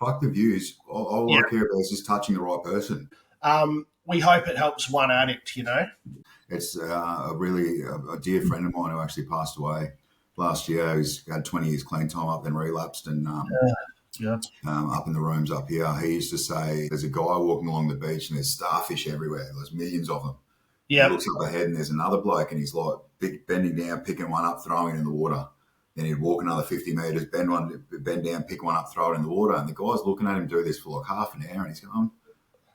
fuck the views. All Yeah. I care about is just touching the right person. We hope it helps one addict, It's a dear friend of mine who actually passed away last year. He's had 20 years clean time up, then relapsed, and Yeah. up in the rooms up here, he used to say, there's a guy walking along the beach and there's starfish everywhere. There's millions of them. Yeah. He looks up ahead and there's another bloke and he's like bending down, picking one up, throwing it in the water. Then he'd walk another 50 metres, bend down, pick one up, throw it in the water. And the guy's looking at him do this for like half an hour and he's going,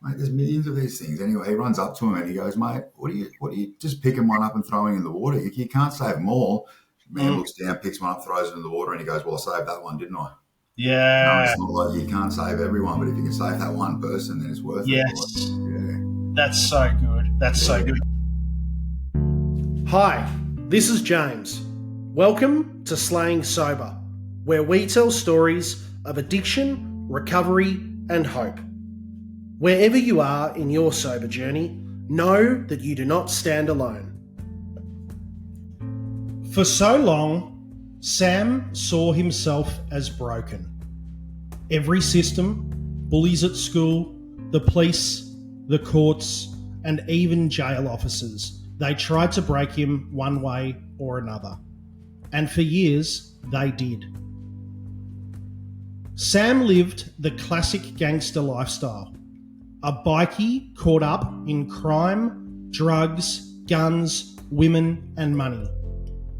mate, there's millions of these things. Anyway, he runs up to him and he goes, mate, what are you just picking one up and throwing in the water? You can't save them all. Man looks down, picks one up, throws it in the water, and he goes, well, I saved that one, didn't I? Yeah. No, it's not like you can't save everyone, but if you can save that one person, then it's worth Yes. it. Yeah. That's so good. That's so good. Hi, this is James. Welcome to Slaying Sober, where we tell stories of addiction, recovery, and hope. Wherever you are in your sober journey, know that you do not stand alone. For so long, Sam saw himself as broken. Every system, bullies at school, the police, the courts, and even jail officers, they tried to break him one way or another. And for years, they did. Sam lived the classic gangster lifestyle. A bikie caught up in crime, drugs, guns, women, and money.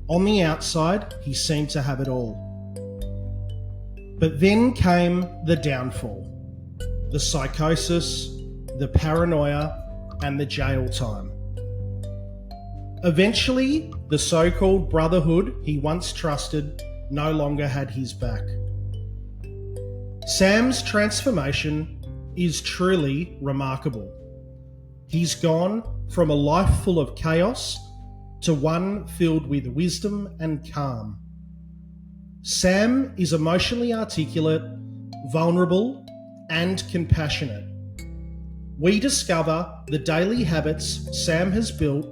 On the outside, he seemed to have it all. But then came the downfall, the psychosis, the paranoia, and the jail time. Eventually, the so-called brotherhood he once trusted no longer had his back. Sam's transformation is truly remarkable. He's gone from a life full of chaos to one filled with wisdom and calm. Sam is emotionally articulate, vulnerable, and compassionate. We discover the daily habits Sam has built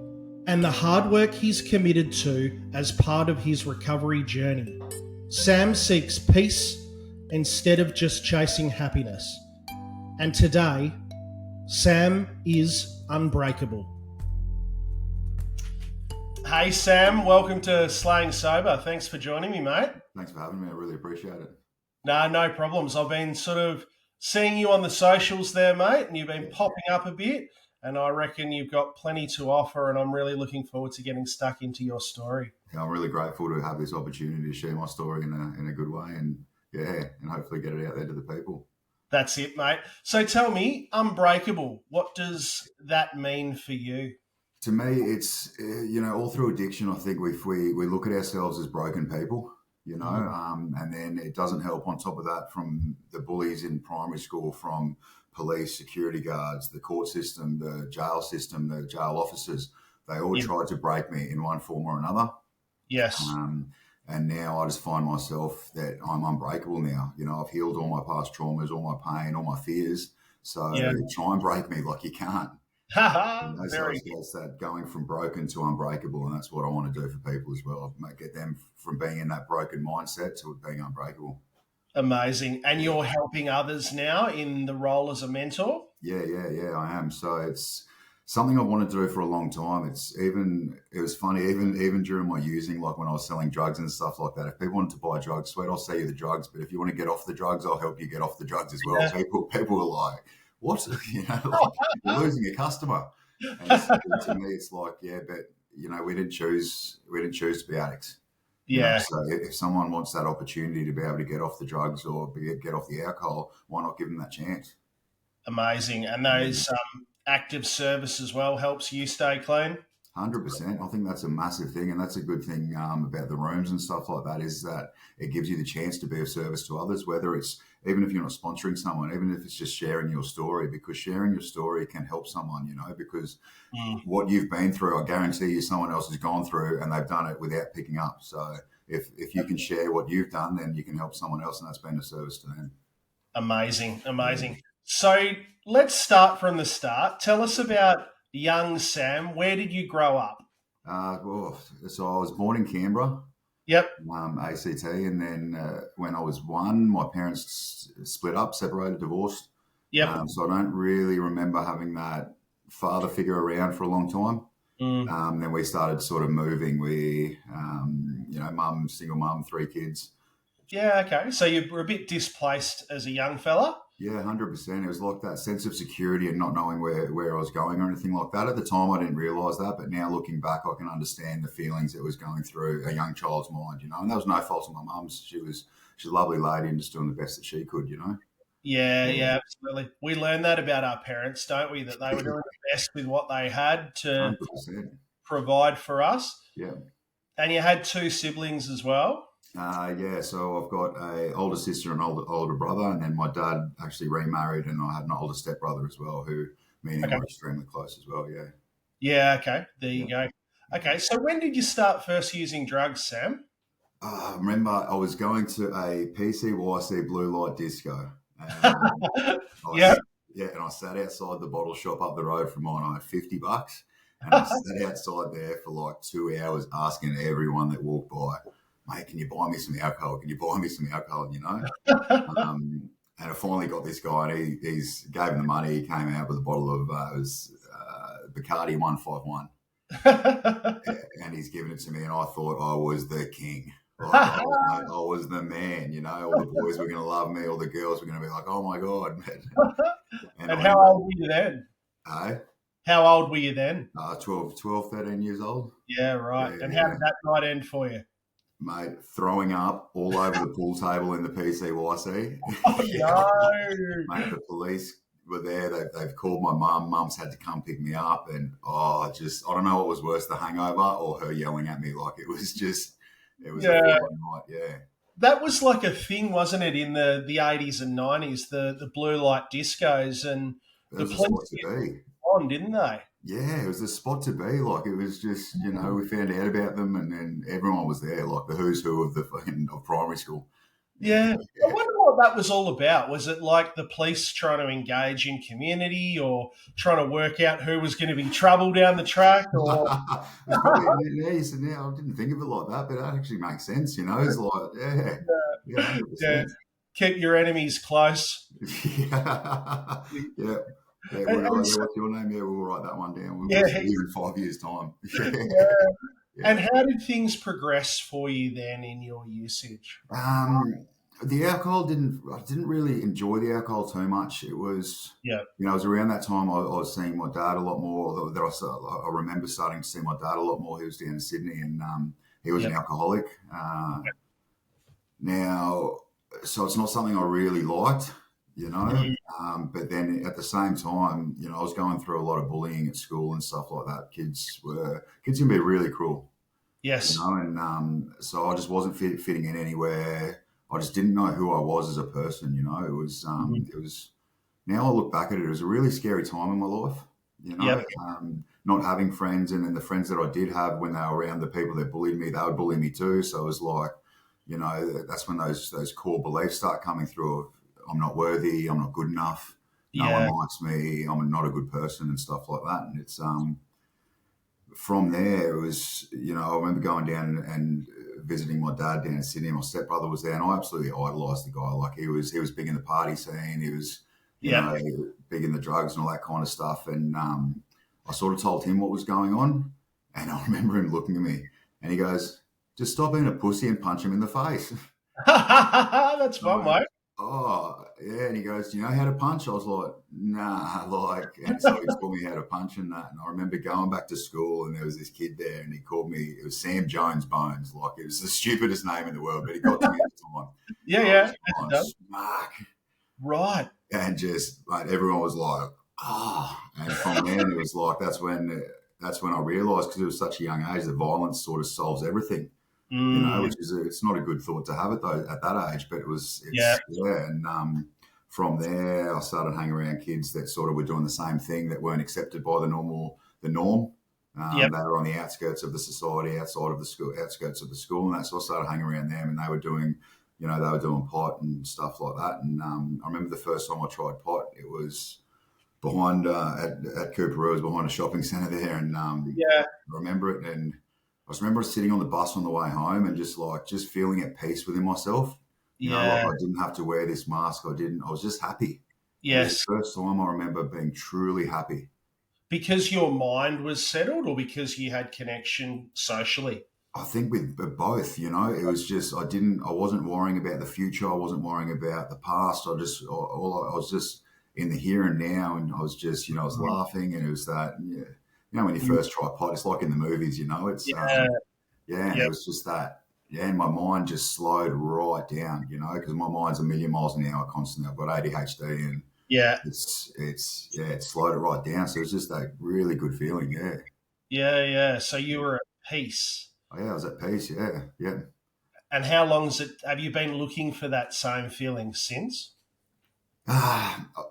and the hard work he's committed to as part of his recovery journey. Sam seeks peace instead of just chasing happiness. And today, Sam is unbreakable. Hey Sam, welcome to Slaying Sober. Thanks for joining me, mate. Thanks for having me. I really appreciate it. No problems. I've been sort of seeing you on the socials there, mate, and you've been popping up a bit, and I reckon you've got plenty to offer, and I'm really looking forward to getting stuck into your story. Yeah, I'm really grateful to have this opportunity to share my story in a good way and hopefully get it out there to the people. That's it, mate. So tell me, Unbreakable, what does that mean for you? To me, it's, all through addiction, I think we look at ourselves as broken people, and then it doesn't help on top of that from the bullies in primary school, from police, security guards, the court system, the jail officers. They all tried to break me in one form or another. Yes. And now I just find myself that I'm unbreakable now. I've healed all my past traumas, all my pain, all my fears. So try and break me like you can't. So it's that going from broken to unbreakable, and that's what I want to do for people as well. Get them from being in that broken mindset to being unbreakable. Amazing. And you're helping others now in the role as a mentor? Yeah, I am. So it's something I've wanted to do for a long time. It was funny, even during my using, like when I was selling drugs and stuff like that, if people wanted to buy drugs, sweet, I'll sell you the drugs. But if you want to get off the drugs, I'll help you get off the drugs as well. Yeah. People are like, what? You're losing a customer. And to me, it's like, but we didn't choose to be addicts. Yeah. So if someone wants that opportunity to be able to get off the drugs or get off the alcohol, why not give them that chance? Amazing. And those active service as well helps you stay clean? 100%. I think that's a massive thing, and that's a good thing about the rooms and stuff like that, is that it gives you the chance to be of service to others, whether it's, even if you're not sponsoring someone, even if it's just sharing your story, because sharing your story can help someone, because what you've been through, I guarantee you someone else has gone through and they've done it without picking up. So if you can share what you've done, then you can help someone else, and that's been a service to them. Amazing. So let's start from the start. Tell us about young Sam. Where did you grow up? So I was born in Canberra. Yep. ACT. And then when I was one, my parents split up, separated, divorced. Yep. So I don't really remember having that father figure around for a long time. Mm. Then we started sort of moving. We, mum, single mum, three kids. Yeah. Okay. So you were a bit displaced as a young fella. Yeah, 100%. It was like that sense of security and not knowing where I was going or anything like that. At the time, I didn't realise that, but now looking back, I can understand the feelings it was going through a young child's mind, And that was no fault of my mum's. She's a lovely lady and just doing the best that she could. Yeah, Yeah, yeah, absolutely. We learn that about our parents, don't we? That they were doing the best with what they had to 100%. provide for us. Yeah. And you had two siblings as well. Yeah, so I've got a older sister and older brother, and then my dad actually remarried, and I had an older stepbrother as well, who me and him Okay. were extremely close as well. Yeah. Yeah, okay. There Yeah. you go. Okay, so when did you start first using drugs, Sam? I remember I was going to a PCYC blue light disco. And Yeah. and I sat outside the bottle shop up the road from mine. I had $50, and I sat outside there for like 2 hours asking everyone that walked by, "Mate, can you buy me some alcohol? Can you buy me some alcohol?" And I finally got this guy, and he's gave him the money. He came out with a bottle of Bacardi 151, and he's given it to me, and I thought I was the king. Like, I was the man. All the boys were going to love me. All the girls were going to be like, "Oh my God." And And I how ended old were you then? up, How old were you then? 12, 13 years old. Yeah, right. Yeah, And how yeah. did that night end for you? Mate, throwing up all over the pool table in the PCYC. Oh, Yeah. no. Mate, the police were there. They've called my mum. Mum's had to come pick me up. And, I don't know what was worse, the hangover or her yelling at me. Like, it was a Yeah. full-on night, yeah. That was like a thing, wasn't it, in the 80s and 90s, the blue light discos, and It the was a spot police to get be. on, didn't they? Yeah, it was the spot to be. Like, it was just, we found out about them and then everyone was there, like the who's who of of primary school. Yeah. I Yeah. wonder what that was all about. Was it like the police trying to engage in community, or trying to work out who was going to be trouble down the track? Or It's probably, yeah, you said, yeah, I didn't think of it like that, but that actually makes sense, It's like, yeah, yeah, 100%. keep your enemies close. Yeah. Yeah. Yeah, And, and yeah, so- what's your name? Yeah, we'll write that one down. We'll yeah, see you in 5 years' time. yeah. Yeah. And how did things progress for you then in your usage? The alcohol I didn't really enjoy the alcohol too much. It was, Yeah. it was around that time I was seeing my dad a lot more. I remember starting to see my dad a lot more. He was down in Sydney, and he was Yeah. an alcoholic. Now, so it's not something I really liked, Mm. But then at the same time, I was going through a lot of bullying at school and stuff like that. Kids can be really cruel, Yes. and so I just wasn't fitting in anywhere. I just didn't know who I was as a person. Mhm. It was. Now I look back at it, it was a really scary time in my life. Yep. Not having friends, and then the friends that I did have, when they were around the people that bullied me, they would bully me too. So it was like, that's when those core beliefs start coming through. Of, I'm not worthy, I'm not good enough, no one Yeah. likes me, I'm not a good person, and stuff like that. And it's from there, it was, I remember going down and visiting my dad down in Sydney. My stepbrother was there, and I absolutely idolised the guy. Like, he was big in the party scene. He was, Yeah. big in the drugs and all that kind of stuff. And I sort of told him what was going on, and I remember him looking at me, and he goes, "Just stop being a pussy and punch him in the face." That's I'm fun, like, mate. "Oh, yeah." And he goes, "Do you know how to punch?" I was like, "Nah," like, and so he taught me how to punch and that. And I remember going back to school, and there was this kid there, and he called me, it was Sam Jones Bones. Like, it was the stupidest name in the world, but he got to me at the time. Yeah, I yeah. was on smack. Right. And just, like, everyone was like, and from then it was like, that's when I realised, because it was such a young age, that violence sort of solves everything. Mm. Which is it's not a good thought to have at that age, but Yeah. and from there I started hanging around kids that sort of were doing the same thing, that weren't accepted by the norm. Yep. They were on the outskirts of the society, outside of the school, outskirts of the school, and that. So I started hanging around them, and they were doing pot and stuff like that. And I remember the first time I tried pot, it was behind at Cooperoo, it was behind a shopping centre there, and Yeah. I remember it, and I just remember sitting on the bus on the way home and just feeling at peace within myself. Like Yeah. I didn't have to wear this mask. I was just happy. It was the Yes. first time I remember being truly happy. Because your mind was settled, or because you had connection socially? I think with both, it was just I wasn't worrying about the future. I wasn't worrying about the past. I was just in the here and now, and I was just, I was laughing, and it was that, yeah, when you first try pot, it's like in the movies, it's Yeah. yeah, and it Yep. was just that, yeah, and my mind just slowed right down, because my mind's a million miles an hour constantly. I've got ADHD, and Yeah. yeah, it slowed it right down. So it was just that really good feeling, yeah. Yeah. Yeah. So you were at peace. Oh, yeah, I was at peace, yeah, yeah. And how long's it? Have you been looking for that same feeling since?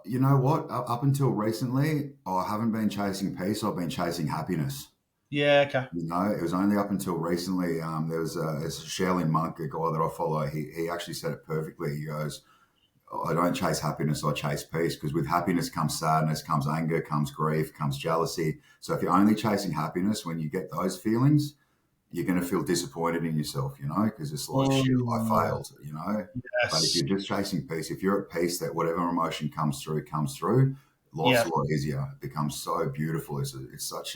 You know what? Up until recently, I haven't been chasing peace. I've been chasing happiness. Yeah. Okay. It was only up until recently. There's a Shaolin monk, a guy that I follow. He actually said it perfectly. He goes, I don't chase happiness, I chase peace. Because with happiness comes sadness, comes anger, comes grief, comes jealousy. So if you're only chasing happiness, when you get those feelings, you're going to feel disappointed in yourself, because it's like, shit, I Mm, failed. But if yes. you're just chasing peace, if you're at peace, that whatever emotion comes through, life's Yeah. a lot easier. It becomes so beautiful. It's such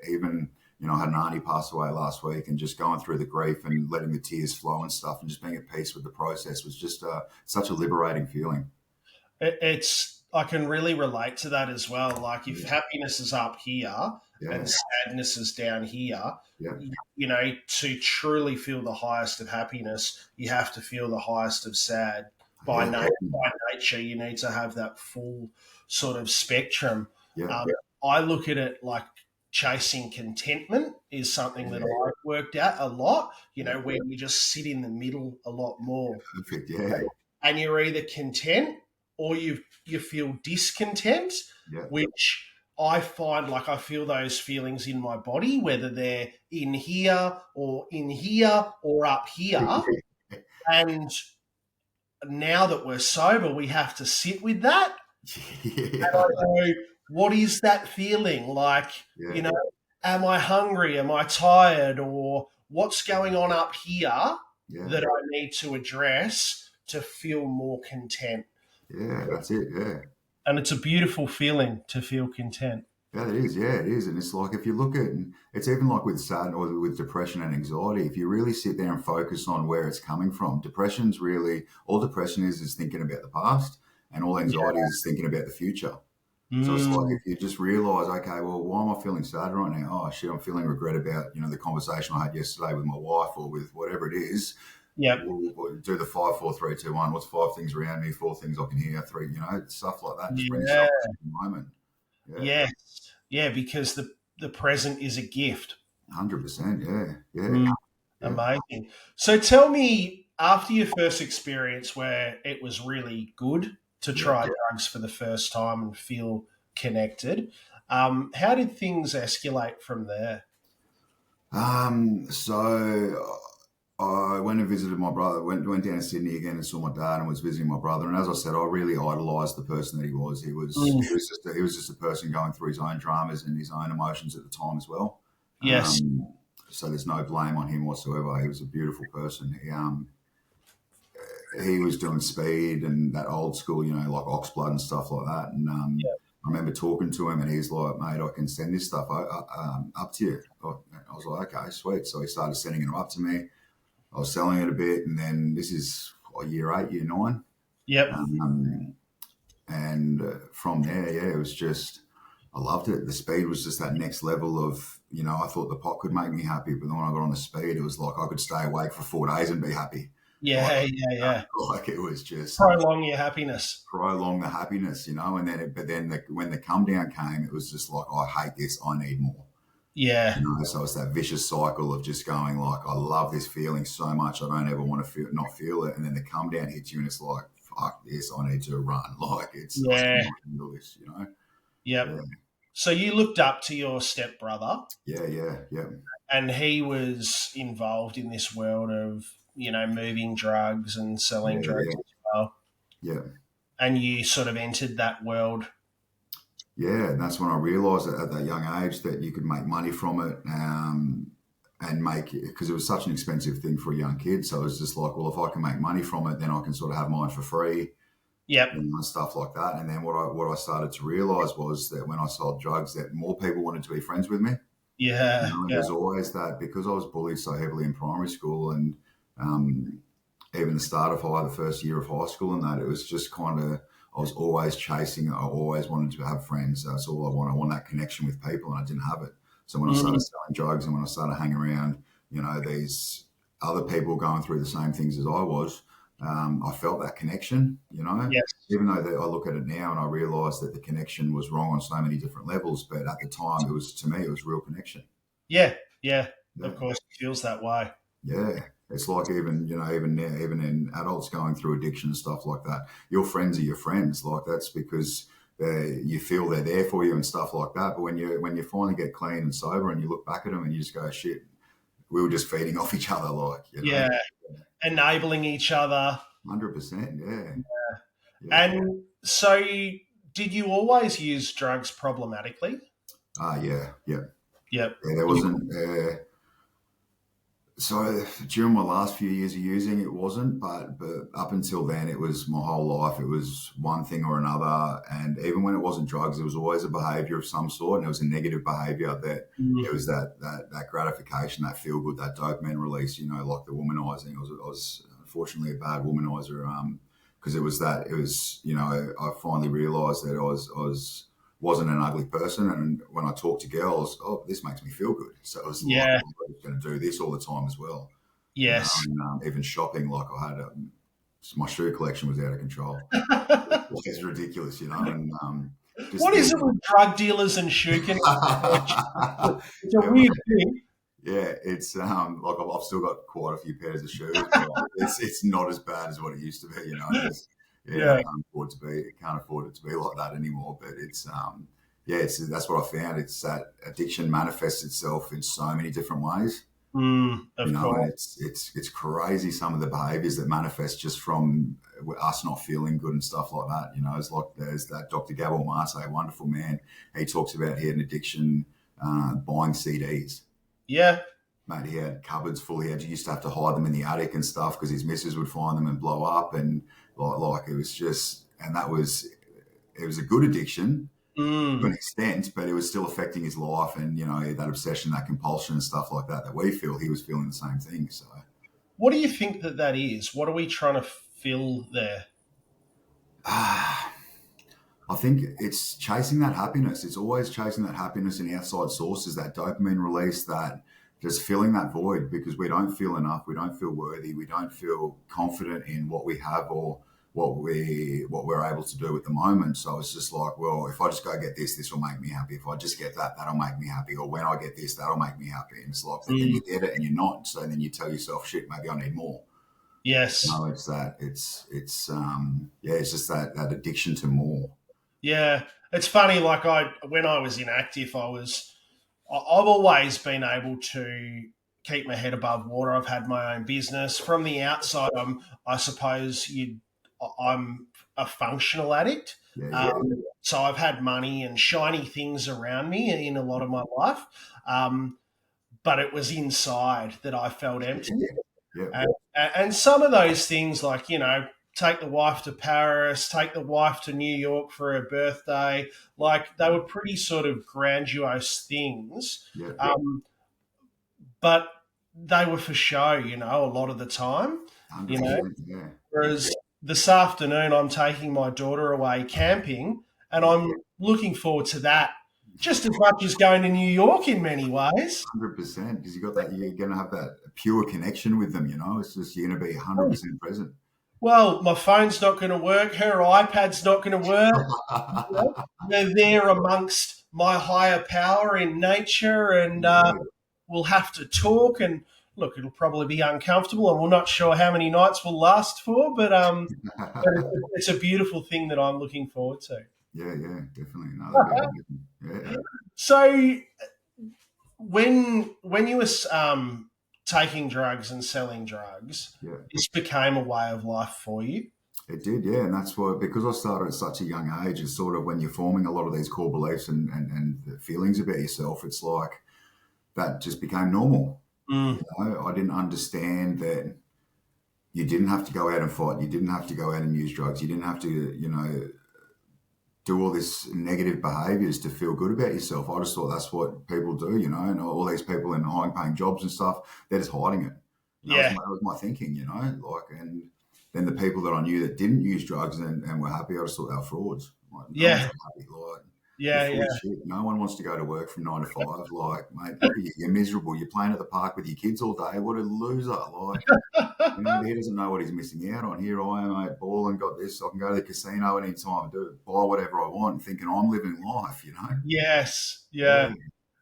even, I had an auntie pass away last week, and just going through the grief and letting the tears flow and stuff, and just being at peace with the process was just such a liberating feeling. It's I can really relate to that as well. Like if Yeah, happiness is up here and yeah, sadness is down here, yeah, to truly feel the highest of happiness, you have to feel the highest of sad. yeah, By nature, you need to have that full sort of spectrum. yeah, Um, I look at it like chasing contentment is something that yeah, I've worked at a lot, yeah. where you just sit in the middle a lot more, Perfect. Yeah, and you're either content or you feel discontent, yeah. which I find, like, I feel those feelings in my body, whether they're in here or up here. And now that we're sober, we have to sit with that. And Yeah, I go, what is that feeling? Like, yeah, am I hungry? Am I tired? Or what's going on up here yeah. that I need to address to feel more content? Yeah, that's it. Yeah. And it's a beautiful feeling to feel content. Yeah, it is. Yeah, it is. And it's like if you look at, and it's even like with sad or with depression and anxiety, if you really sit there and focus on where it's coming from, depression's really all depression is thinking about the past, and all Yeah. anxiety is thinking about the future. So it's like Mm, if you just realize, okay, well, why am I feeling sad right now? Oh shit, I'm feeling regret about, the conversation I had yesterday with my wife or with whatever it is. yep. We'll do the 5, 4, 3, 2, 1. What's five things around me? Four things I can hear. Three, stuff like that. Just bring Yeah. yourself to the moment. Yeah. Yes. Yeah, because the present is a gift. 100%. Yeah. Yeah. Mm, Yeah. amazing. So tell me, after your first experience where it was really good to Yeah. try drugs for the first time and feel connected, how did things escalate from there? So I went and visited my brother, went down to Sydney again and saw my dad and was visiting my brother. And as I said, I really idolized the person that he was. Mm, He was just a person going through his own dramas and his own emotions at the time as well. yes. Um, so there's no blame on him whatsoever. He was a beautiful person. He was doing speed and that old school, like oxblood and stuff like that. And I remember talking to him, and he's like, "Mate, I can send this stuff up to you." I was like, "Okay, sweet." So he started sending it up to me. I was selling it a bit, and then this is year 8, year 9, Yep. and from there, yeah, it was just I loved it. The speed was just that next level of, I thought the pot could make me happy, but then when I got on the speed, it was like I could stay awake for 4 days and be happy. Like, Yeah, yeah, yeah. like it was just Prolong your happiness. prolong the happiness, and when the come down came, it was just like, I hate this, I need more. Yeah. So it's that vicious cycle of just going like, I love this feeling so much, I don't ever want to not feel it, and then the come down hits you, and it's like, fuck this, I need to run. Like I Yeah. cannot handle this. Yep. Yeah, So you looked up to your stepbrother, yeah, yeah, yeah, and he was involved in this world of, moving drugs and selling yeah, drugs yeah, as well. yeah. And you sort of entered that world. Yeah, and that's when I realised that at that young age that you could make money from it. and make it, because it was such an expensive thing for a young kid. So it was just like, well, if I can make money from it, then I can sort of have mine for free, Yep. and stuff like that. And then what I started to realize was that when I sold drugs, that more people wanted to be friends with me. Yeah. It Yeah. was always that, because I was bullied so heavily in primary school, and even the start of the first year of high school, and that it was just kind of, I was always chasing. I always wanted to have friends. That's all I want. I want that connection with people, and I didn't have it. So when I started selling drugs, and when I started hanging around, these other people going through the same things as I was, I felt that connection. Yes. Even though I look at it now and I realise that the connection was wrong on so many different levels, but at the time, to me, it was real connection. Yeah. Yeah. Yeah. Of course, it feels that way. Yeah. It's like even now, even in adults going through addiction and stuff like that, your friends are your friends. Like, that's because you feel they're there for you and stuff like that. But when you finally get clean and sober and you look back at them and you just go, shit, we were just feeding off each other, like, Yeah. Enabling each other. 100%, yeah. And so, did you always use drugs problematically? Yeah. Yep. Yeah, there wasn't. So during my last few years of using, it wasn't, but up until then, it was my whole life. It was one thing or another, and even when it wasn't drugs, it was always a behaviour of some sort, and it was a negative behaviour. That it was that gratification, that feel good, that dopamine release. Like the womanising. I was unfortunately a bad womanizer, because it was that. It was I finally realised that I wasn't an ugly person, and when I talk to girls, this makes me feel good. So it was like, I was going to do this all the time as well. Yes. And, even shopping, like I had, my shoe collection was out of control. It's ridiculous, And what is it with drug dealers and shoe connections? It's a weird thing. Yeah, it's like I've still got quite a few pairs of shoes, but it's not as bad as what it used to be. I can't afford it to be like that anymore. But it's that's what I found. It's that addiction manifests itself in so many different ways. Of And course. it's crazy, some of the behaviours that manifest just from us not feeling good and stuff like that. It's like there's that Dr. Gabor Mate, a wonderful man. He talks about he had an addiction buying CDs. Yeah. Mate, he had cupboards full. He used to have to hide them in the attic and stuff because his missus would find them and blow up. And like it was just, and it was a good addiction to an extent, but it was still affecting his life, and that obsession, that compulsion and stuff like that we feel, he was feeling the same thing. So what do you think that is? What are we trying to fill there? I think it's chasing that happiness. It's always chasing that happiness in outside sources, that dopamine release, that just filling that void, because we don't feel enough, we don't feel worthy, we don't feel confident in what we have or what we're able to do at the moment. So it's just like, well, if I just go get this will make me happy. If I just get that'll make me happy. Or when I get this, that'll make me happy. And it's like, but then you get it and you're not. So then you tell yourself, shit, maybe I need more. Yes. It's that. It's just that addiction to more. Yeah, it's funny. Like when I was inactive, I've always been able to keep my head above water. I've had my own business. From the outside, I suppose I'm a functional addict. Yeah. So I've had money and shiny things around me in a lot of my life, but it was inside that I felt empty. Yeah. And some of those things, like take the wife to Paris, take the wife to New York for her birthday. Like, they were pretty sort of grandiose things. Yeah. But they were for show, a lot of the time. Yeah. Whereas this afternoon I'm taking my daughter away camping, and I'm looking forward to that just as much as going to New York in many ways. 100%, because you're going to have that pure connection with them, It's just, you're going to be 100% present. Well, my phone's not going to work. Her iPad's not going to work. They're there amongst my higher power in nature, and we'll have to talk. And look, it'll probably be uncomfortable, and we're not sure how many nights will last for, but it's a beautiful thing that I'm looking forward to. Yeah, definitely. Yeah. So when you were taking drugs and selling drugs, this became a way of life for you? It did, yeah. And that's why, because I started at such a young age, it's sort of when you're forming a lot of these core beliefs and the feelings about yourself, it's like that just became normal. Mm. I didn't understand that you didn't have to go out and fight. You didn't have to go out and use drugs. You didn't have to, do all this negative behaviors to feel good about yourself. I just thought that's what people do, and all these people in high paying jobs and stuff, they're just hiding it. And Yeah. that was my thinking, and then the people that I knew that didn't use drugs and were happy, I just thought they were frauds. Like, no one's Yeah. happy. Like, you're Yeah. full of Yeah. shit. No one wants to go to work from 9 to 5. Like, mate, look at you. You're miserable. You're playing at the park with your kids all day. What a loser. Like, he doesn't know what he's missing out on. Here I am, mate, balling, got this. I can go to the casino anytime, buy whatever I want, thinking I'm living life. Yes. Yeah, Yeah.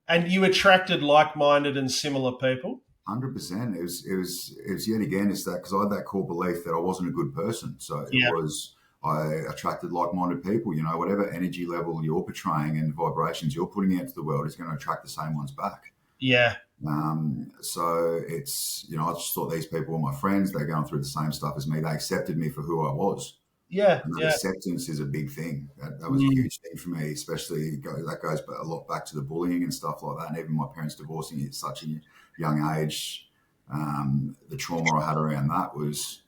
And you attracted like-minded and similar people? 100%. It was yet again, it's that because I had that core belief that I wasn't a good person. So Yeah. I attracted like-minded people. Whatever energy level you're portraying and vibrations you're putting out to the world is going to attract the same ones back. Yeah. So it's, I just thought these people were my friends. They're going through the same stuff as me. They accepted me for who I was. Yeah. And that Yeah. acceptance is a big thing. That was a huge thing for me, especially that goes a lot back to the bullying and stuff like that. And even my parents divorcing at such a young age, the trauma I had around that was,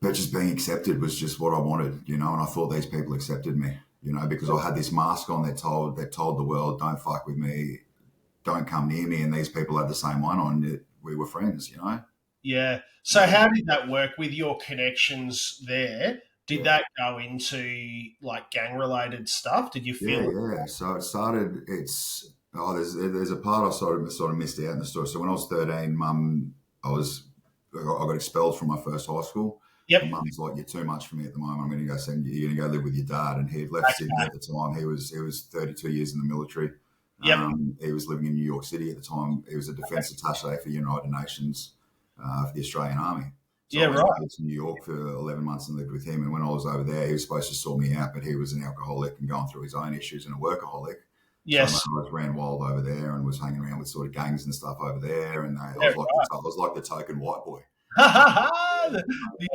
but just being accepted was just what I wanted, and I thought these people accepted me, because I had this mask on that told the world, don't fuck with me, don't come near me. And these people had the same one on. We were friends. Yeah. So how did that work with your connections there? Did that go into like gang-related stuff? Did you feel Yeah. So it started. There's a part I sort of missed out in the story. So when I was 13, I got expelled from my first high school. Yep. And mum's like, you're too much for me at the moment. I'm going to go send you. You're going to go live with your dad. And he had left Sydney at the time. He was 32 years in the military. Yep. He was living in New York City at the time. He was a defence attaché for United Nations for the Australian Army. So Yeah, I was right. to New York for 11 months and lived with him. And when I was over there, he was supposed to sort me out, but he was an alcoholic and going through his own issues and a workaholic. Yes. So I ran wild over there and was hanging around with sort of gangs and stuff over there. And I was like the token white boy. the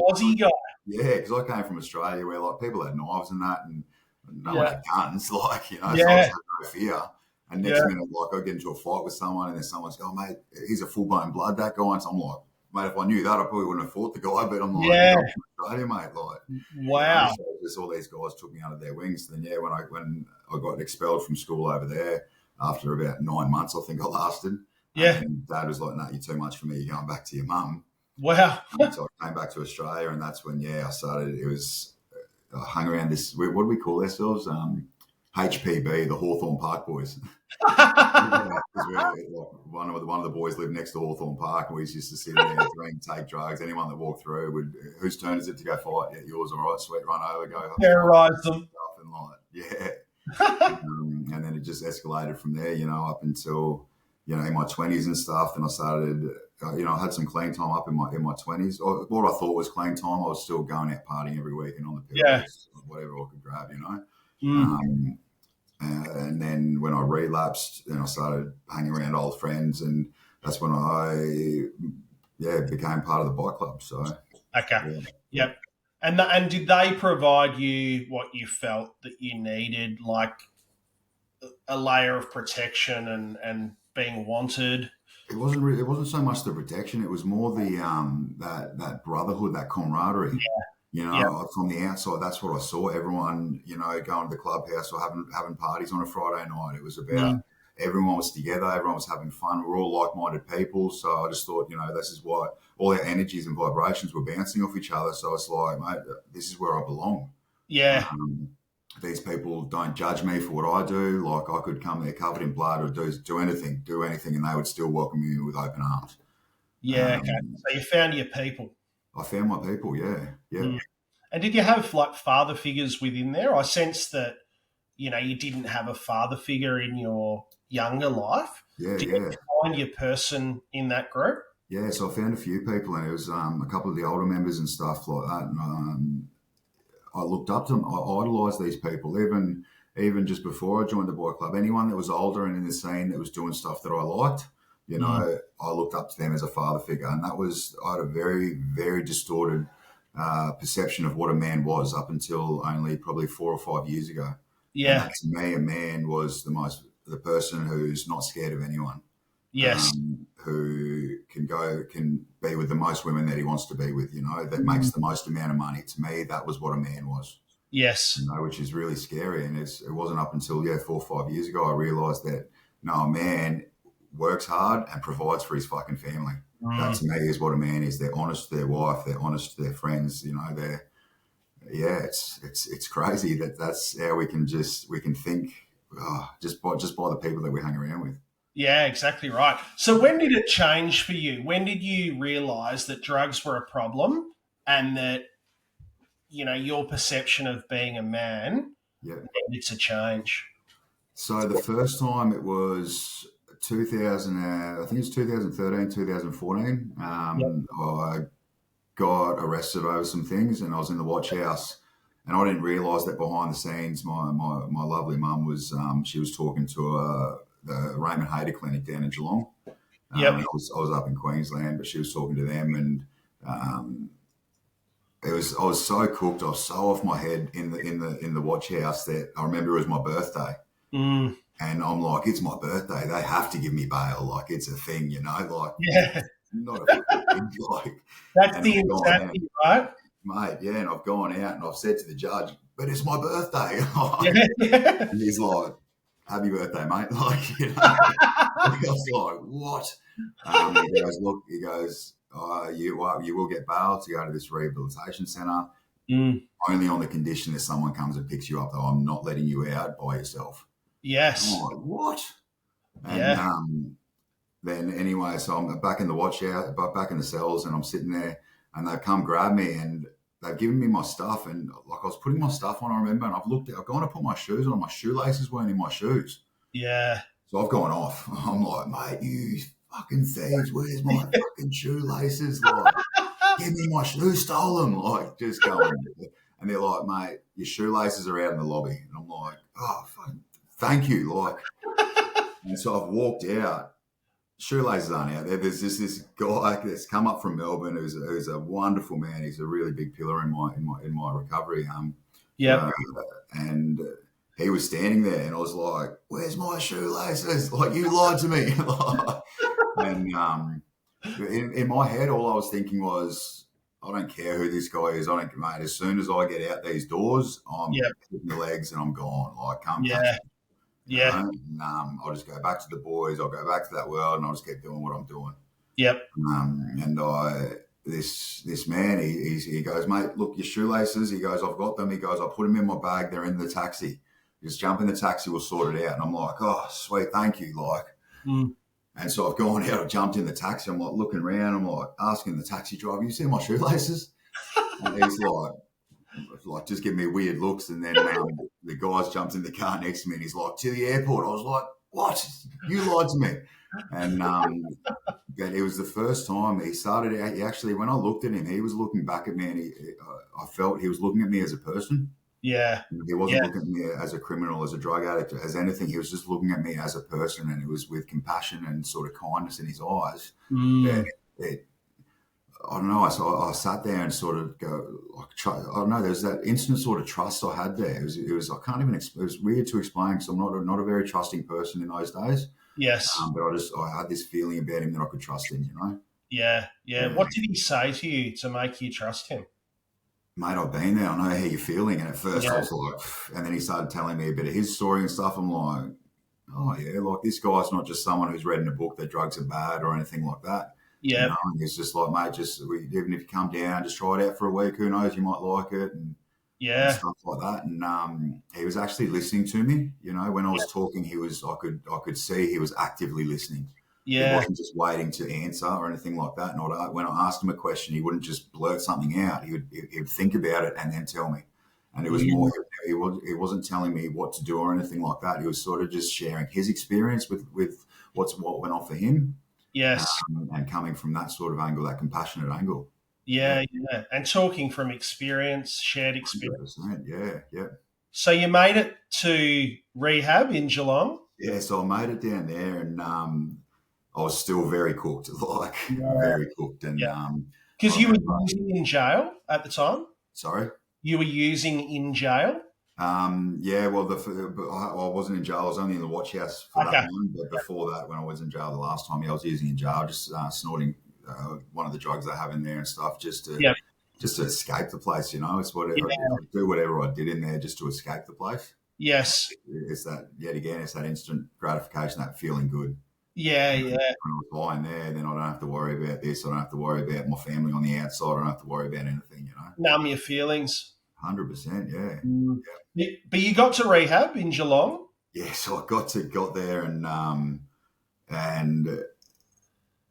Aussie guy. Yeah, because I came from Australia where like people had knives and that, and no one had guns. Like, so I just had no fear. And next minute, like, I get into a fight with someone, and then someone's going, mate, he's a full-blown blood, that guy. And so I'm like, mate, if I knew that, I probably wouldn't have fought the guy. But I'm like, I'm from Australia, mate. Like, wow. So just all these guys took me under their wings. And then, when I got expelled from school over there, after about 9 months, I think I lasted. Yeah. And Dad was like, no, you're too much for me. You're going back to your mum. Wow. So I came back to Australia, and that's when, I started. It was, I hung around this, what do we call ourselves? HPB, the Hawthorne Park Boys. One of the boys lived next to Hawthorne Park, and we used to sit there, drink, take drugs. Anyone that walked through would, whose turn is it to go fight? Yeah, yours, all right, sweet, run over, go. Terrorise them. And and then it just escalated from there, up until, in my 20s and stuff. And I started, I had some clean time up in my 20s. Or what I thought was clean time, I was still going out partying every weekend on the pills, whatever I could grab, And then when I relapsed, and I started hanging around old friends, and that's when I became part of the bike club. So okay, yep. And did they provide you what you felt that you needed, like a layer of protection and being wanted? It wasn't so much the protection; it was more the that brotherhood, that camaraderie. From the outside, that's what I saw. Everyone, going to the clubhouse or having parties on a Friday night. It was about everyone was together, everyone was having fun. We're all like-minded people. So I just thought, this is why all our energies and vibrations were bouncing off each other. So it's like, mate, this is where I belong. Yeah. These people don't judge me for what I do. Like, I could come there covered in blood or do anything, and they would still welcome me with open arms. Yeah. Okay. So you found your people. I found my people, yeah. And did you have like father figures within there? I sense that, you didn't have a father figure in your younger life. Yeah, did you find your person in that group? Yeah, so I found a few people, and it was a couple of the older members and stuff like that. And I looked up to them. I idolised these people, even just before I joined the bike club. Anyone that was older and in the scene that was doing stuff that I liked, I looked up to them as a father figure. And I had a very, very distorted perception of what a man was up until only probably 4 or 5 years ago. Yeah. And to me, a man was the person who's not scared of anyone. Yes. who can be with the most women that he wants to be with, that makes the most amount of money. To me, that was what a man was, Yes. which is really scary. And it wasn't up until, 4 or 5 years ago, I realized that, no, a man works hard and provides for his fucking family. That to me is what a man is. They're honest to their wife. They're honest to their friends. It's crazy that's how we can think just by the people that we hang around with. Yeah, exactly right. So when did it change for you? When did you realise that drugs were a problem and that, your perception of being a man Yeah. needed to change? So the first time it was 2000, I think it was 2013, 2014. I got arrested over some things, and I was in the watch house, and I didn't realise that behind the scenes, my lovely mum was she was talking to the Raymond Hayter Clinic down in Geelong. I was up in Queensland, but she was talking to them, and I was so cooked, I was so off my head in the watch house that I remember it was my birthday. And I'm like, it's my birthday. They have to give me bail. Like, it's a thing, like, not a thing. Like, that's the insanity, right? Mate, yeah. And I've gone out and I've said to the judge, but it's my birthday. And he's like, happy birthday, mate. Like, I was like, what? He goes, look, you will get bail to go to this rehabilitation centre. Only on the condition that someone comes and picks you up, though. I'm not letting you out by yourself. Yes. I'm like, what? And then anyway, so I'm back in the watch out, back in the cells, and I'm sitting there, and they've come grab me, and they've given me my stuff, and like I was putting my stuff on, I remember, and I've gone to put my shoes on, my shoelaces weren't in my shoes. Yeah. So I've gone off. I'm like, mate, you fucking thieves, where's my fucking shoelaces? Like, give me my shoes, stole them. Like, just going. And they're like, mate, your shoelaces are out in the lobby. And I'm like, oh, fucking, thank you. Like, and so I've walked out. Shoelaces aren't out there. There's just this guy that's come up from Melbourne who's a wonderful man. He's a really big pillar in my recovery. And he was standing there, and I was like, "Where's my shoelaces? Like, you lied to me." And in my head, all I was thinking was, I don't care who this guy is. Mate. As soon as I get out these doors, I'm hitting the legs and I'm gone. Like, come catch me. Yeah. And, I'll just go back to the boys. I'll go back to that world, and I'll just keep doing what I'm doing. Yep. And this man, he goes, mate, look, your shoelaces. He goes, I've got them. He goes, I'll put them in my bag. They're in the taxi. Just jump in the taxi. We'll sort it out. And I'm like, oh, sweet, thank you. Like, and so I've gone out. I jumped in the taxi. I'm like looking around. I'm like asking the taxi driver, "You see my shoelaces?" And he's like just giving me weird looks. And then the guys jumped in the car next to me, and he's like, "To the airport." I was like, "What? You lied to me." And it was the first time he started out. He actually, when I looked at him, he was looking back at me, and I felt he was looking at me as a person. Yeah. He wasn't looking at me as a criminal, as a drug addict, as anything. He was just looking at me as a person, and it was with compassion and sort of kindness in his eyes. I don't know. So I sat there and sort of go, I don't know. There's that instant sort of trust I had there. It was I can't even. It was weird to explain because I'm not a very trusting person in those days. Yes. But I had this feeling about him that I could trust him. Yeah. What did he say to you to make you trust him? Mate, I've been there. I know how you're feeling. And at first I was like, and then he started telling me a bit of his story and stuff. I'm like, oh yeah, like this guy's not just someone who's read in a book that drugs are bad or anything like that. Yeah. It's just like, mate, even if you come down, just try it out for a week. Who knows? You might like it. And stuff like that. And he was actually listening to me. When I was talking, I could see he was actively listening. Yeah. He wasn't just waiting to answer or anything like that. When I asked him a question, he wouldn't just blurt something out. He'd think about it and then tell me. And it was more, he wasn't telling me what to do or anything like that. He was sort of just sharing his experience with what went on for him. Yes. And coming from that sort of angle, that compassionate angle. Yeah. And talking from experience, shared experience. 100%, yeah. So you made it to rehab in Geelong? Yeah, so I made it down there, and I was still very cooked, very cooked. And because you were using in jail at the time? Sorry? You were using in jail? Yeah, well, I wasn't in jail. I was only in the watch house for that Okay. one. But before that, when I was in jail the last time, yeah, I was using in jail, just snorting one of the drugs they have in there and stuff, Yeah. just to escape the place. You know, it's whatever Yeah. I'd do whatever I did in there just to escape the place. Yes. It's that yet again, it's that instant gratification, that feeling good. Yeah. You know, Yeah. when I was lying there, then I don't have to worry about this. I don't have to worry about my family on the outside. I don't have to worry about anything. You know, Numb your feelings. 100%. Yeah. Mm. But you got to rehab in Geelong. Yeah, so I got there and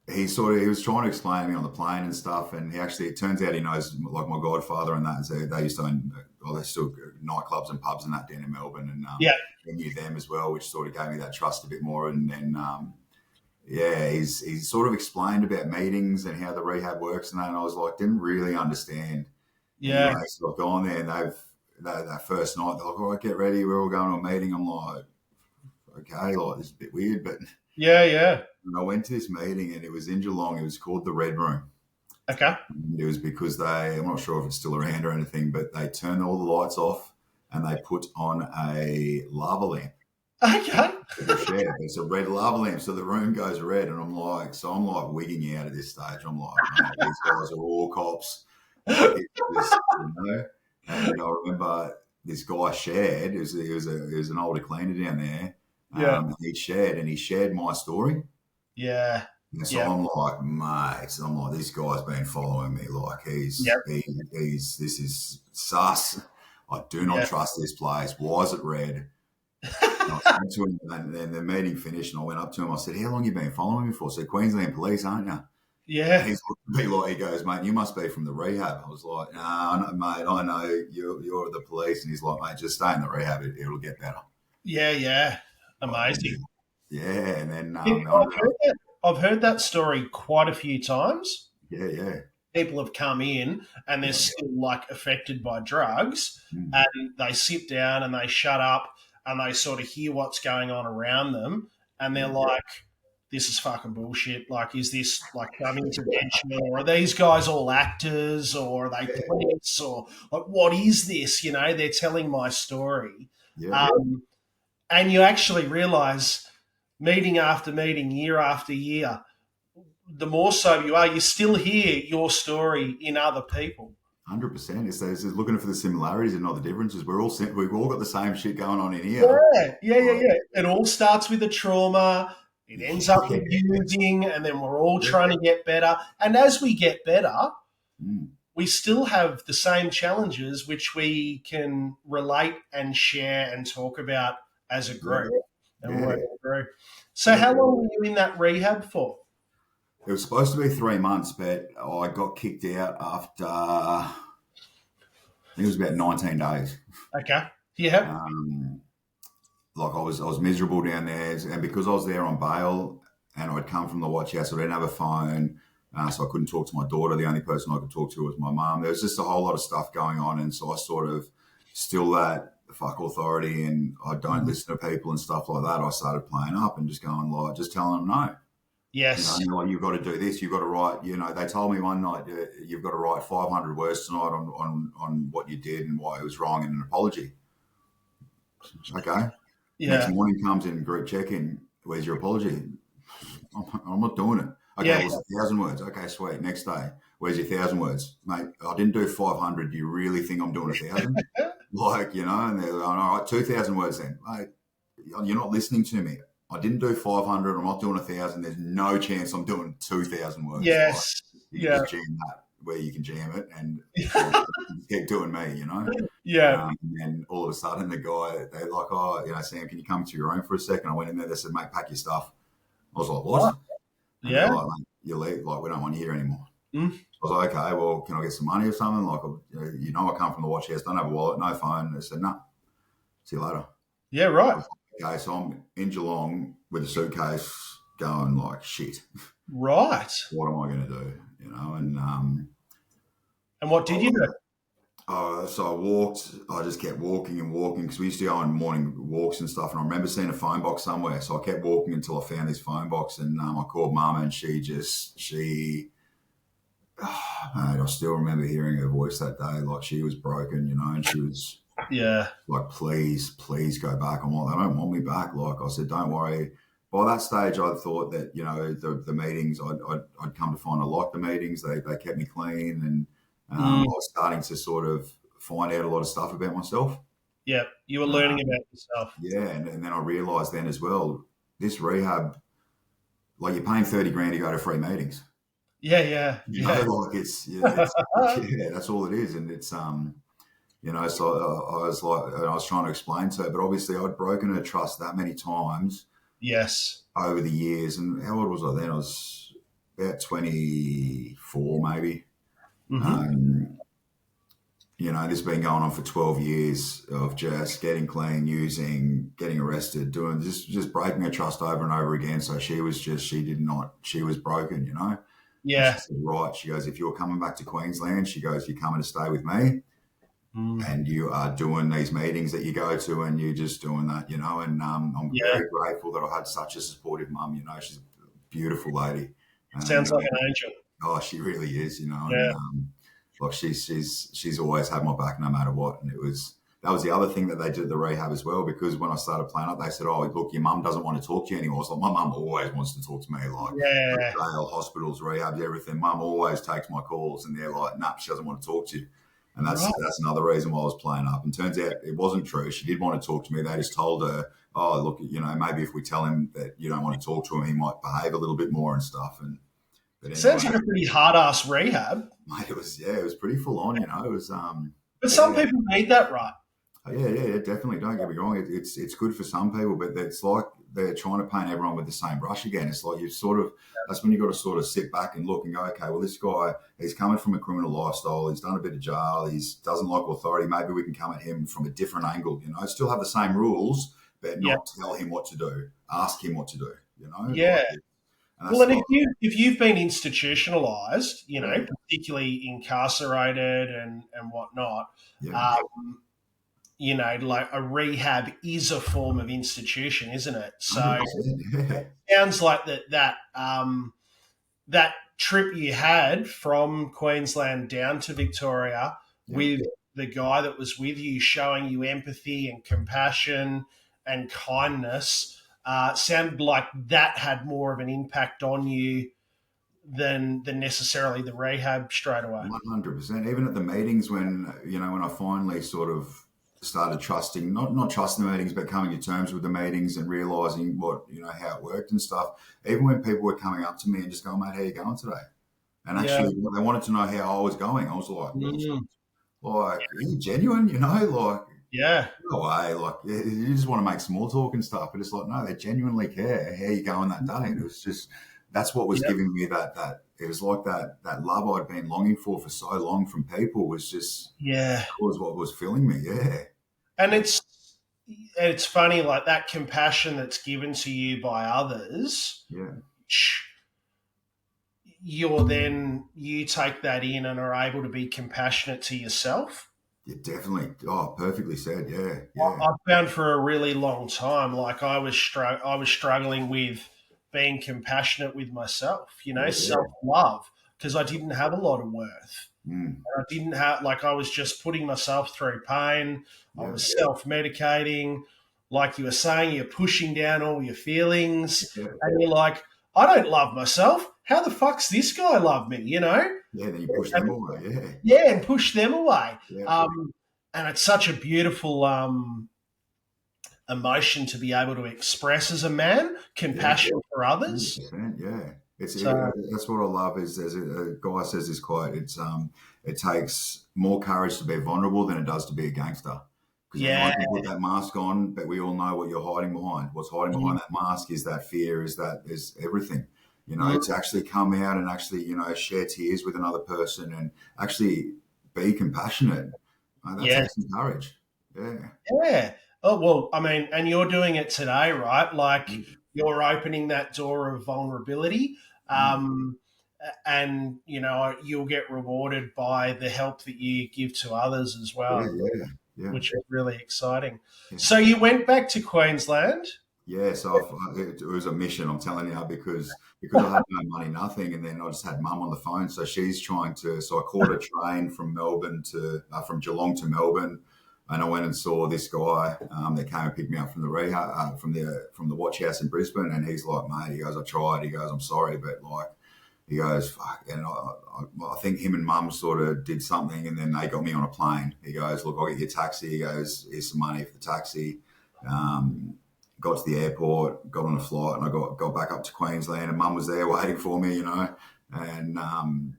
he was trying to explain to me on the plane and stuff, and it turns out he knows like my godfather and that. So they used to own, well, there's still nightclubs and pubs and that down in Melbourne, and Yeah. I knew them as well, which sort of gave me that trust a bit more. And then yeah, he's sort of explained about meetings and how the rehab works and that, and I was like, didn't really understand. Yeah. Anyway, so I've gone there and that first night they're like, all right, get ready, we're all going to a meeting. I'm like, okay, like this is a bit weird, but Yeah. Yeah. and I went to this meeting and it was in Geelong. It was called the Red Room. Okay. And it was because I'm not sure if it's still around or anything, but they turned all the lights off and they put on a lava lamp. Okay. It's a red lava lamp, so the room goes red, and I'm like wigging out at this stage. I'm like, mate, these guys are all cops. Like, you know. And I remember this guy shared. It was an older cleaner down there. Yeah. He shared my story. Yeah. And so Yeah. I'm like, mate, this guy's been following me. Like Yep. this is sus. I do not Yeah. trust this place. Why is it red? And I went to him, and then the meeting finished, and I went up to him. I said, "How long you been following me for?" I said, "Queensland Police, aren't you?" And Yeah. he's looking at me like, he goes, "Mate, you must be from the rehab." I was like, "No, no, mate, I know you're the police." And he's like, "Mate, just stay in the rehab. It'll get better." Yeah. Yeah. Amazing. Yeah, and then I've heard that story quite a few times. yeah. People have come in and they're still like affected by drugs, Mm. and they sit down and they shut up and they sort of hear what's going on around them, and they're like, this is fucking bullshit. Like, is this like coming intervention, or are these guys all actors, or are they police, or like, what is this? You know, they're telling my story. Yeah. And you actually realize meeting after meeting, year after year, the more so you still hear your story in other people. 100%. It's looking for the similarities and not the differences. We've all got the same shit going on in here. Yeah. It all starts with a trauma. It ends up abusing, and then we're all trying to get better. And as we get better, we still have the same challenges, which we can relate and share and talk about as a group and work through. So how long were you in that rehab for? It was supposed to be 3 months, but I got kicked out after, I think it was about 19 days. Okay. Yeah. Like I was miserable down there, and because I was there on bail and I'd come from the watch house, I didn't have a phone, so I couldn't talk to my daughter. The only person I could talk to was my mum. There was just a whole lot of stuff going on, and so I sort of still that fuck authority, and I don't listen to people and stuff like that. I started playing up and just going like, just telling them no. Yes. You know, like, you've got to do this. You've got to write. You know, they told me one night you've got to write 500 words tonight on what you did and why it was wrong and an apology. Okay. Yeah. Next morning comes in group check-in. Where's your apology? I'm not doing it. Okay, Yeah. well, it's 1,000 words. Okay, sweet. Next day, where's your 1,000 words, mate? I didn't do 500. Do you really think I'm doing 1,000? Like, you know, and they're like, all right, 2,000 words then, mate. You're not listening to me. I didn't do 500. I'm not doing 1,000. There's no chance I'm doing 2,000 words. Yes. Like, you just jam that where you can jam it and keep doing me, you know? Yeah. And then all of a sudden they're like, oh, you know, Sam, can you come to your room for a second? I went in there. They said, mate, pack your stuff. I was like, what? And Yeah. like, mate, you leave. Like, we don't want you here anymore. Mm. I was like, okay, well, can I get some money or something? Like, you know, I come from the watch house, don't have a wallet, no phone. They said, no, see you later. Yeah, right. Okay, so I'm in Geelong with a suitcase going like, shit. Right. What am I going to do? You know, and what did you do? So I just kept walking and walking because we used to go on morning walks and stuff. And I remember seeing a phone box somewhere. So I kept walking until I found this phone box, and I called Mama, and mate, I still remember hearing her voice that day. Like, she was broken, you know, and she was Yeah. Like, please go back. I'm like, they don't want me back. Like I said, don't worry. By that stage, I thought that, the meetings, I'd come to find I liked the meetings. They kept me clean, and I Mm, was starting to sort of find out a lot of stuff about myself. yeah. You were Uh, learning about yourself. yeah, and then I realised then as well, this rehab, like, you're paying 30 grand to go to free meetings. Yeah, yeah, yeah. Like, it's yeah, that's all it is, and it's So I was like, I was trying to explain to her, but obviously I'd broken her trust that many times Yes. over the years. And how old was I then? I was about 24, maybe. Hmm. Um, this has been going on for 12 years of just getting clean, using, getting arrested, doing just breaking her trust over and over again. So she was broken. And she Yeah. said, right, she goes, if you're coming back to Queensland, she goes, you're coming to stay with me, Mm, and you are doing these meetings that you go to, and you're just doing that. And I'm yeah. very grateful that I had such a supportive mum. She's a beautiful lady, and Sounds like an angel. oh, she really is. And Yeah. like, she's always had my back no matter what. And that was the other thing that they did at the rehab as well, because when I started playing up, they said, oh, look, your mum doesn't want to talk to you anymore. I was like, my mum always wants to talk to me, like Yeah. jail, hospitals, rehabs, everything. Mum always takes my calls, and they're like, nah, she doesn't want to talk to you. And that's Right. that's another reason why I was playing up. And turns out it wasn't true. She did want to talk to me. They just told her, oh, look, maybe if we tell him that you don't want to talk to him, he might behave a little bit more and stuff. But anyway, Sounds like a pretty hard ass rehab. mate, it was pretty full on. It was But some yeah. people need that, right? Oh, yeah, definitely. Don't get me wrong. It's good for some people, but it's like they're trying to paint everyone with the same brush again. It's like that's when you got to sort of sit back and look and go, okay, well, this guy, he's coming from a criminal lifestyle. He's done a bit of jail. He doesn't like authority. Maybe we can come at him from a different angle. Still have the same rules, but Yeah. not tell him what to do. Ask him what to do. Yeah. And Well, that's and like, if you've been institutionalized, yeah, particularly incarcerated and whatnot, yeah, um, like a rehab is a form of institution, isn't it? So 100%. Yeah, sounds like that trip you had from Queensland down to Victoria yeah. with the guy that was with you, showing you empathy and compassion and kindness, sounded like that had more of an impact on you than necessarily the rehab straight away. 100%. Even at the meetings, when I finally sort of started trusting, not trusting the meetings, but coming to terms with the meetings and realizing how it worked and stuff. Even when people were coming up to me and just going, mate, how you going today? And Yeah. actually, they wanted to know how I was going. I was like, Mm. are you genuine? Like, Yeah. no way. Like, you just want to make small talk and stuff. But it's like, no, they genuinely care how you going that day. And it was just, that's what was Yeah. giving me that it was like that love I'd been longing for so long from people was just, Yeah. was what was filling me. Yeah. And it's funny, like that compassion that's given to you by others, Yeah. you take that in and are able to be compassionate to yourself. Yeah, definitely. Oh, perfectly said. Yeah. Yeah. I found for a really long time, like I was struggling with being compassionate with myself, Yeah. Yeah. self love, because I didn't have a lot of worth. Mm, I didn't have, like, I was just putting myself through pain. I yeah. was self medicating. Like you were saying, you're pushing down all your feelings, Yeah. and you're like, I don't love myself. How the fuck's this guy love me? Yeah. Then you push them away. Yeah. Yeah, and push them away. Yeah. And it's such a beautiful emotion to be able to express as a man, Yeah. compassion for others. 100%. Yeah. So That's what I love is, as a guy says this quote, it takes more courage to be vulnerable than it does to be a gangster. Because yeah, anyone can put that mask on, but we all know what you're hiding behind. What's hiding mm, behind that mask is that fear, is everything. mm, To actually come out and actually, share tears with another person and actually be compassionate. That yeah, takes some courage. Yeah. yeah. Oh well, I mean, and you're doing it today, right? Like Mm, you're opening that door of vulnerability, mm. um, and you'll get rewarded by the help that you give to others as Yeah, well, yeah, yeah. which is really exciting. Yeah. So you went back to Queensland. Yeah, so it was a mission, I'm telling you, because I had no money, nothing, and then I just had mum on the phone. So she's trying to. So I caught a train from Melbourne from Geelong to Melbourne. And I went and saw this guy that came and picked me up from the rehab, from the watch house in Brisbane. And he's like, mate, he goes, I tried. He goes, I'm sorry, but like, he goes, fuck. And I think him and mum sort of did something, and then they got me on a plane. He goes, look, I'll get you a taxi. He goes, here's some money for the taxi. Got to the airport, got on a flight, and I got back up to Queensland, and mum was there waiting for me, and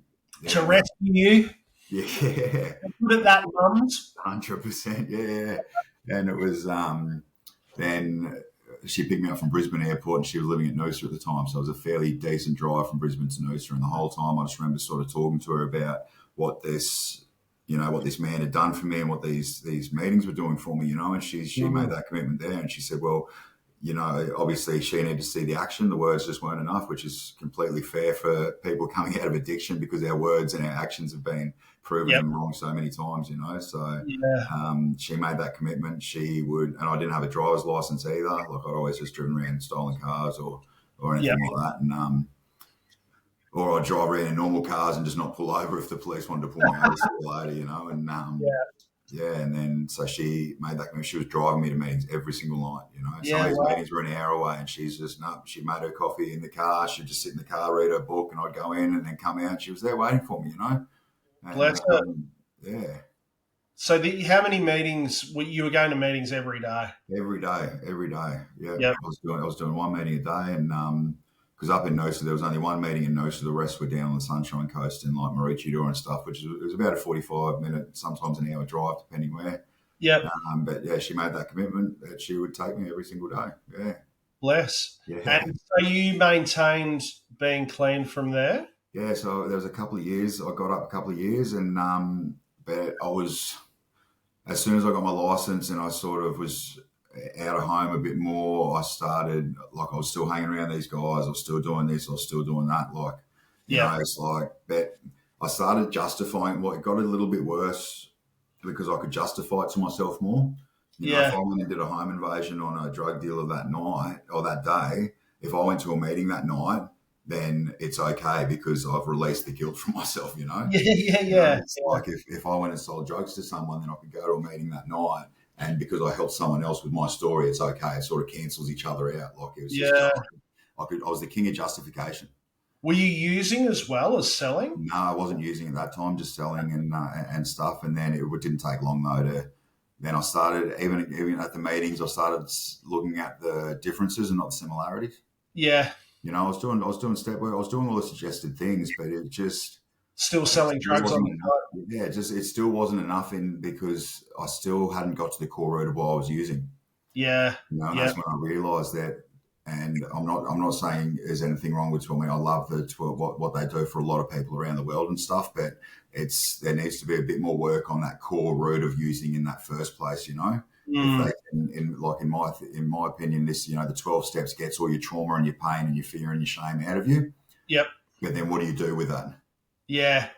To rescue you. Yeah. Put it that, mums. 100%, yeah. And it was then she picked me up from Brisbane Airport, and she was living at Noosa at the time, so it was a fairly decent drive from Brisbane to Noosa. And the whole time, I just remember sort of talking to her about what this man had done for me and what these meetings were doing for me, And she made that commitment there, and she said, well, obviously she needed to see the action. The words just weren't enough, which is completely fair for people coming out of addiction, because our words and our actions have been proven them wrong so many times, So she made that commitment. She would, and I didn't have a driver's license either. Like, I'd always just driven around stolen cars or anything like that. And or I'd drive around in normal cars and just not pull over if the police wanted to pull me over later, And and then so she made that commitment. She was driving me to meetings every single night, Some of these meetings were an hour away, and she's just, she made her coffee in the car. She'd just sit in the car, read her book, and I'd go in and then come out. She was there waiting for me, And, bless her. Yeah. So how many meetings, you were going to meetings every day? Every day. Yeah. Yep. I was doing one meeting a day, and because up in Noosa, there was only one meeting in Noosa. The rest were down on the Sunshine Coast in like Maroochydore and stuff, which was about a 45-minute, sometimes an hour drive, depending where. Yeah. But yeah, she made that commitment that she would take me every single day. Yeah. Bless. Yeah. And so you maintained being clean from there? Yeah. So there was a couple of years. I got up a couple of years, and but I was, as soon as I got my license and I sort of was out of home a bit more, I started, like, I was still hanging around these guys. I was still doing this. I was still doing that. Like, it's like, but I started justifying. Well, it got a little bit worse because I could justify it to myself more. If I went and did a home invasion on a drug dealer that night or that day, if I went to a meeting that night, then it's okay because I've released the guilt from myself, Yeah. It's like if I went and sold drugs to someone, then I could go to a meeting that night. And because I helped someone else with my story, it's okay. It sort of cancels each other out. Like, it was just, I was the king of justification. Were you using as well as selling? No, I wasn't using at that time, just selling and stuff. And then it didn't take long though then I started, even at the meetings, I started looking at the differences and not the similarities. Yeah. I was doing step work. I was doing all the suggested things, but it just, still selling drugs on the side. Yeah, it still wasn't enough because I still hadn't got to the core root of what I was using. Yeah. And that's when I realised that. And I'm not saying there's anything wrong with Twilme. I love what they do for a lot of people around the world and stuff, but there needs to be a bit more work on that core root of using in that first place, If they can, in my opinion, this, the 12 steps gets all your trauma and your pain and your fear and your shame out of you. Yep. But then what do you do with that? Yeah.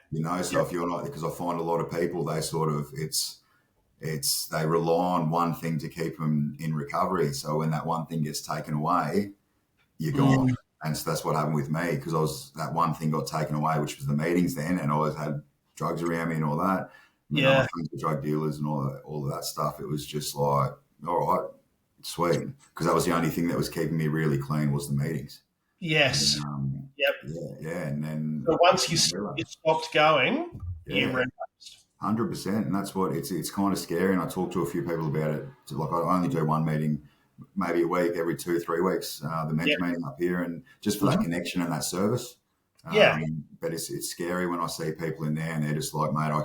So if you're not, because I find a lot of people, they sort of, they rely on one thing to keep them in recovery. So when that one thing gets taken away, you're gone. And so that's what happened with me, because that one thing got taken away, which was the meetings then, and I always had drugs around me and all that. My friends were drug dealers and all of that stuff. It was just like, all right, sweet. Because that was the only thing that was keeping me really clean was the meetings. Yes. And, yep. And then once you stopped going, you relapsed. 100%, and that's what it's kind of scary. And I talked to a few people about it. Like, I only do one meeting, maybe a week, every 2-3 weeks. The men's meeting up here, and just for that connection and that service. But it's scary when I see people in there and they're just like, mate, I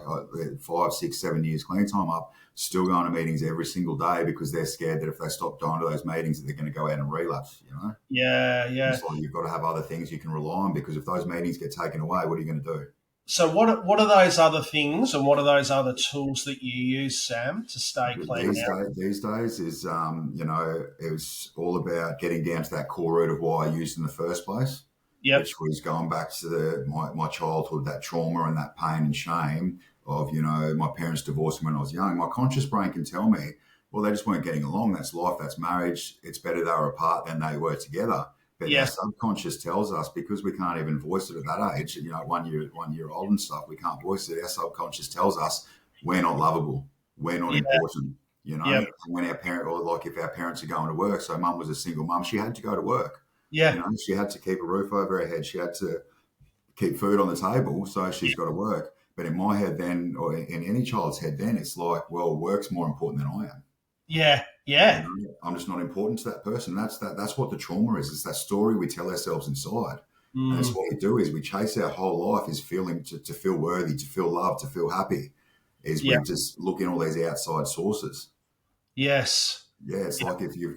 5, 6, 7 years clean time up, still going to meetings every single day because they're scared that if they stop going to those meetings that they're going to go out and relapse, Yeah. It's like you've got to have other things you can rely on, because if those meetings get taken away, what are you going to do? So what are those other things and what are those other tools that you use, Sam, to stay clean These days is, it was all about getting down to that core root of why I used in the first place. Yep. Which was going back to my childhood, that trauma and that pain and shame of, my parents divorcing when I was young. My conscious brain can tell me, well, they just weren't getting along. That's life. That's marriage. It's better they were apart than they were together. But our subconscious tells us, because we can't even voice it at that age, 1 year old and stuff, we can't voice it. Our subconscious tells us we're not lovable. we're not Yeah. important, you know. Yeah. And when our parent, or like if our parents are going to work, so mum was a single mum, she had to go to work. You Yeah. know, she had to keep a roof over her head. She had to keep food on the table, so she's got to work. But in my head then, or in any child's head then, it's like, well, work's more important than I am. Yeah. You Yeah. know, I'm just not important to that person. That's what the trauma is. It's that story we tell ourselves inside. And that's Mm. what we do is we chase our whole life is feeling to feel worthy, to feel loved, to feel happy. Is Yeah. we just look in all these outside sources. Yes. Yeah, it's like if you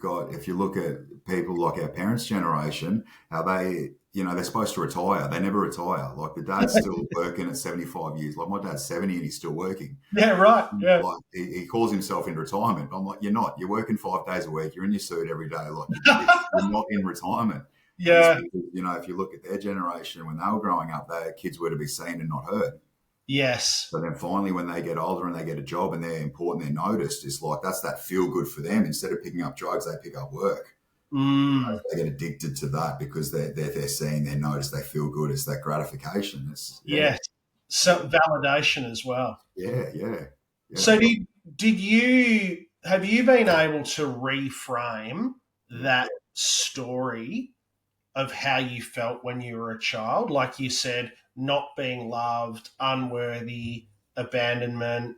look at people like our parents' generation, how they, they're supposed to retire. They never retire. Like the dad's still working at 75 years. Like my dad's 70 and he's still working. Yeah. Right. Yeah. Like he calls himself in retirement. I'm like, you're not. You're working 5 days a week. You're in your suit every day. Like you're not in retirement. And it's Yeah. because, if you look at their generation, when they were growing up, their kids were to be seen and not heard. Yes. But then finally, when they get older and they get a job and they're important, they're noticed, it's like that's that feel good for them. Instead of picking up drugs, they pick up work. Mm. They get addicted to that because they're seen, they're noticed, they feel good. It's that gratification. Yes. So validation as well. Yeah, yeah. So have you been able to reframe that story of how you felt when you were a child? Like you said, not being loved, unworthy, abandonment,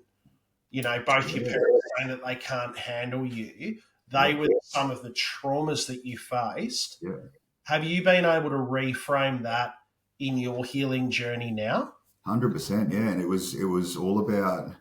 both your parents saying that they can't handle you. They were some of the traumas that you faced. Yeah. Have you been able to reframe that in your healing journey now? 100%, yeah. And it was all about.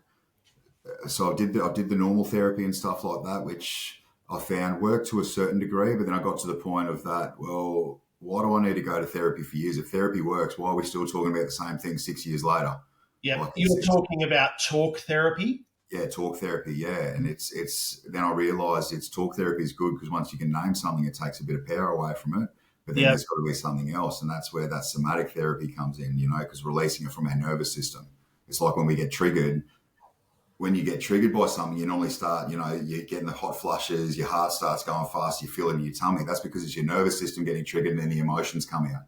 So I did the normal therapy and stuff like that, which I found worked to a certain degree. But then I got to the point of that. Well, why do I need to go to therapy for years? If therapy works, why are we still talking about the same thing 6 years later? Yeah, Like you were talking about talk therapy. Yeah, talk therapy. Yeah, and it's. Then I realised it's talk therapy is good because once you can name something, it takes a bit of power away from it. But then there's got to be something else, and that's where that somatic therapy comes in. Because releasing it from our nervous system. It's like when we get triggered. When you get triggered by something, you normally start. You're getting the hot flushes. Your heart starts going fast. You feel it in your tummy. That's because it's your nervous system getting triggered, and then the emotions come out.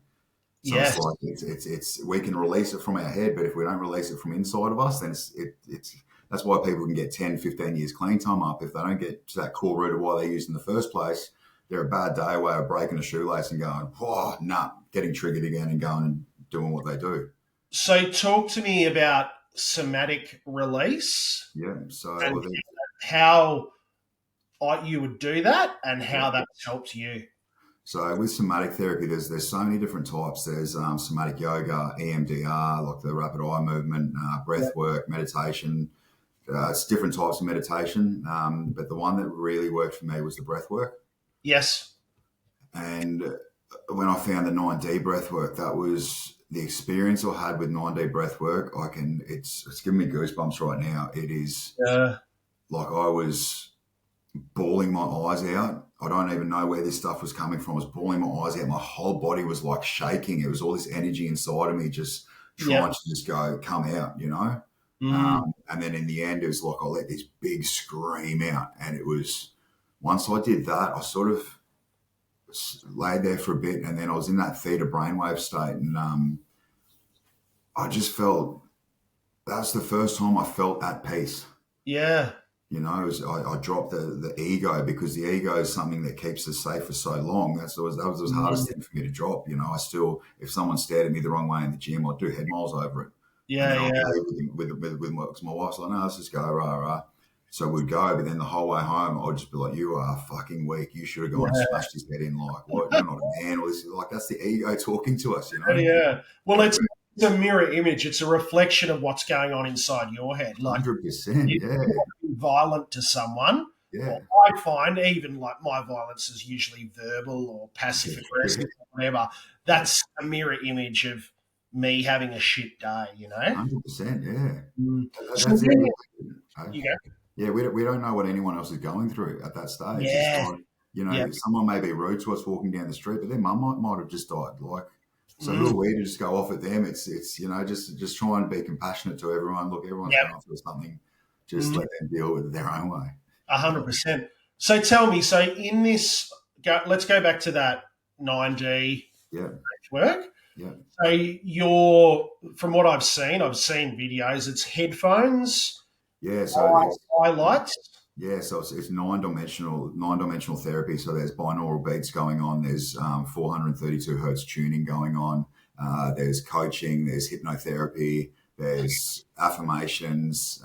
So Yes. it's like it's we can release it from our head, but if we don't release it from inside of us, then it's that's why people can get 10, 15 years clean time up. If they don't get to that core root of why they used in the first place, they're a bad day away of breaking a shoelace and going, oh, nah, getting triggered again and going and doing what they do. So talk to me about somatic release. Yeah. So and how you would do that and how that's helped you. So with somatic therapy, there's so many different types. There's somatic yoga, EMDR, like the rapid eye movement, breath work, meditation. It's different types of meditation, but the one that really worked for me was the breath work. Yes. And when I found the 9D breath work, that was the experience I had with 9D breath work. It's giving me goosebumps right now. It is like I was bawling my eyes out. I don't even know where this stuff was coming from. I was bawling my eyes out. My whole body was like shaking. It was all this energy inside of me just trying to just come out, And then in the end, it was like I let this big scream out. And it was, once I did that, I sort of laid there for a bit. And then I was in that theta brainwave state. And I just felt, that was the first time I felt at peace. Yeah. I dropped the ego, because the ego is something that keeps us safe for so long. That was the hardest thing for me to drop. I still, if someone stared at me the wrong way in the gym, I'd do head miles over it. Yeah, With my wife's like, no, let's just go, rah. So we'd go, but then the whole way home, I'd just be like, you are fucking weak. You should have gone and smashed his head in. Like, what? You're not a man. Or this, like, that's the ego talking to us, Yeah. Well, it's a mirror image. It's a reflection of what's going on inside your head. Like 100%, yeah. Violent to someone. Yeah. I find even like my violence is usually verbal or passive aggressive or whatever. That's a mirror image of me having a shit day, 100%, yeah. That's So, it. You go. Yeah, we don't know what anyone else is going through at that stage. Yeah. It's like, someone may be rude to us walking down the street, but their mum might have just died. Like, so who are we to just go off at them? It's just try and be compassionate to everyone. Look, everyone's going through something. Just let them deal with it their own way. 100%. So tell me, in this, let's go back to that 9D work. Yeah. So from what I've seen videos, it's headphones Yeah, so it's highlights. yeah, so it's nine dimensional therapy. So there's binaural beats going on. There's 432 hertz tuning going on. There's coaching. There's hypnotherapy. There's affirmations.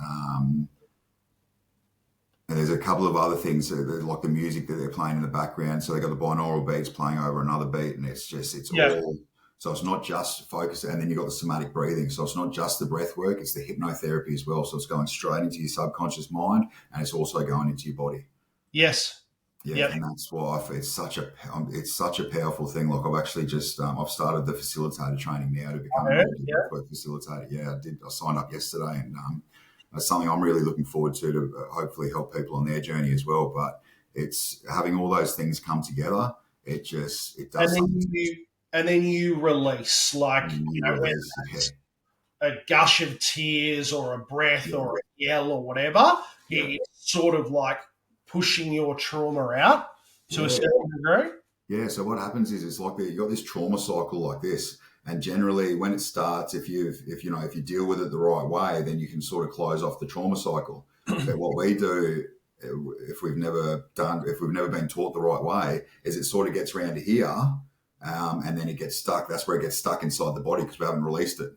And there's a couple of other things like the music that they're playing in the background. So they got the binaural beats playing over another beat, and it's all. So it's not just focus, and then you got the somatic breathing. So it's not just the breath work; it's the hypnotherapy as well. So it's going straight into your subconscious mind, and it's also going into your body. Yes. Yeah, Yep. and that's why it's such a powerful thing. Like I've actually just I've started the facilitator training now to become an breathwork facilitator. Yeah, I did. I signed up yesterday, and that's something I'm really looking forward to hopefully help people on their journey as well. But it's having all those things come together. It does. And then you release, like, a gush of tears or a breath or a yell or whatever. It's sort of like pushing your trauma out to a certain degree. Yeah. So what happens is it's like you got this trauma cycle like this, and generally when it starts, if you deal with it the right way, then you can sort of close off the trauma cycle. But what we do, if we've never been taught the right way, is it sort of gets around to here. And then it gets stuck. That's where it gets stuck inside the body because we haven't released it.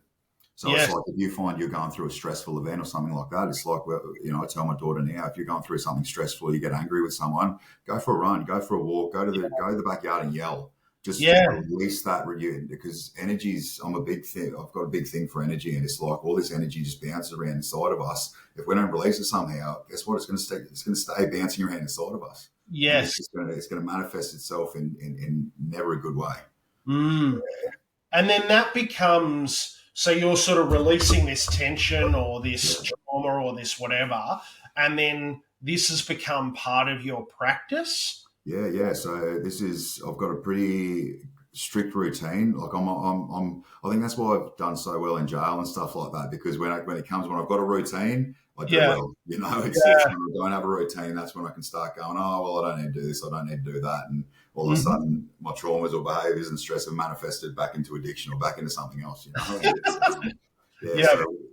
So it's like if you find you're going through a stressful event or something like that, it's like, I tell my daughter now, if you're going through something stressful, you get angry with someone, go for a run, go for a walk, go to the backyard and yell. Just release that because energies. I'm a big thing. I've got a big thing for energy, and it's like all this energy just bounces around inside of us. If we don't release it somehow, guess what? It's going to stay bouncing around inside of us. Yes, it's going to manifest itself in never a good way. And then that becomes, so you're sort of releasing this tension or this trauma or this whatever, and then this has become part of your practice. Yeah. So I've got a pretty strict routine. Like I think that's why I've done so well in jail and stuff like that, because when I've got a routine, I do well. It's when I don't have a routine, that's when I can start going, oh, well, I don't need to do this, I don't need to do that. And all of a sudden my traumas or behaviors and stress have manifested back into addiction or back into something else, So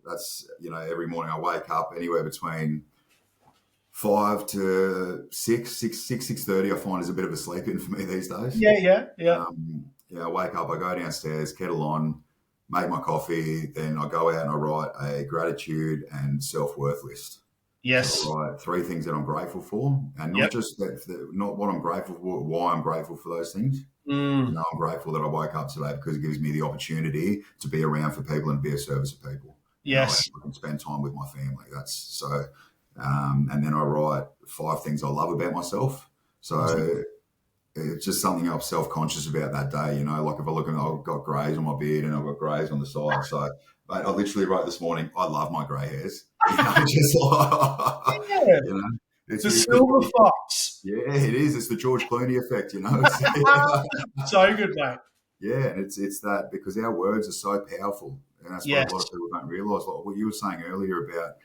that's, every morning I wake up anywhere between 5 to 6:30, I find is a bit of a sleep in for me these days. Yeah. I wake up, I go downstairs, kettle on, make my coffee, then I go out and I write a gratitude and self-worth list. Yes. So I write 3 things that I'm grateful for, and not just not what I'm grateful for, why I'm grateful for those things. I'm grateful that I woke up today because it gives me the opportunity to be around for people and be of service to people. Yes. I can spend time with my family. That's so. And then I write 5 things I love about myself. So it's just something I'm self-conscious about that day. Like if I look and I've got greys on my beard and I've got greys on the side. So I literally wrote this morning, I love my grey hairs. Just like, it's a silver fox. Yeah, it is. It's the George Clooney effect, So good, mate. Yeah, and it's that because our words are so powerful. And that's what a lot of people don't realise. Like what you were saying earlier about,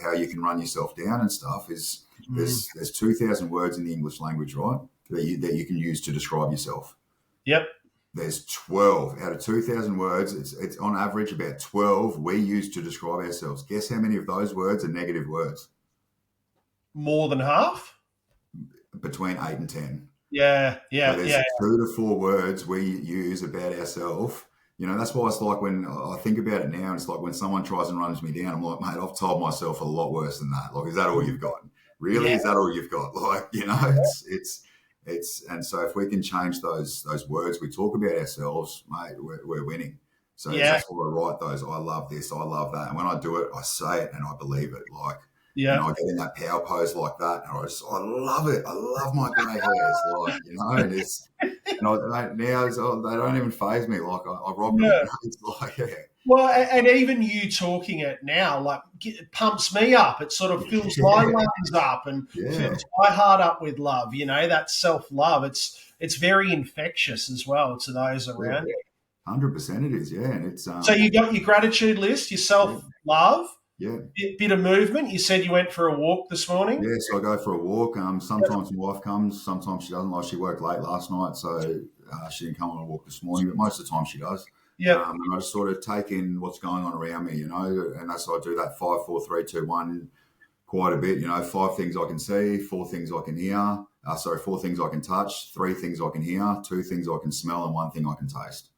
how you can run yourself down and stuff is there's 2,000 words in the English language, right? That you can use to describe yourself. Yep. There's 12 out of 2,000 words. It's on average about 12 we use to describe ourselves. Guess how many of those words are negative words? More than half? Between 8 and 10. Yeah. So there's 2 to 4 words we use about ourselves. That's why it's like when I think about it now, it's like when someone tries and runs me down, I'm like, mate, I've told myself a lot worse than that. Like, is that all you've got? Really? Is that all you've got? Like, it's, and so if we can change those words we talk about ourselves, mate, we're winning. So that's why I write those. I love this. I love that. And when I do it, I say it and I believe it. Like, I get in that power pose like that, and I love it. I love my grey hairs, like, and it's, now they don't even faze me. Like I rock them. It's like, Well, and even you talking it now, like, it pumps me up. It sort of fills my lungs up and fills my heart up with love. That self-love. It's very infectious as well to those around you. 100% it is, and it's. So you got your gratitude list, your self-love. Yeah. Bit of movement. You said you went for a walk this morning? Yeah, so I go for a walk. Sometimes my wife comes, sometimes she doesn't. Like she worked late last night, so she didn't come on a walk this morning, but most of the time she does. Yep. And I just sort of take in what's going on around me, and that's I do that 5, 4, 3, 2, 1 quite a bit. 5 things I can see, 4 things I can hear. 4 things I can touch, 3 things I can hear, 2 things I can smell, and 1 thing I can taste.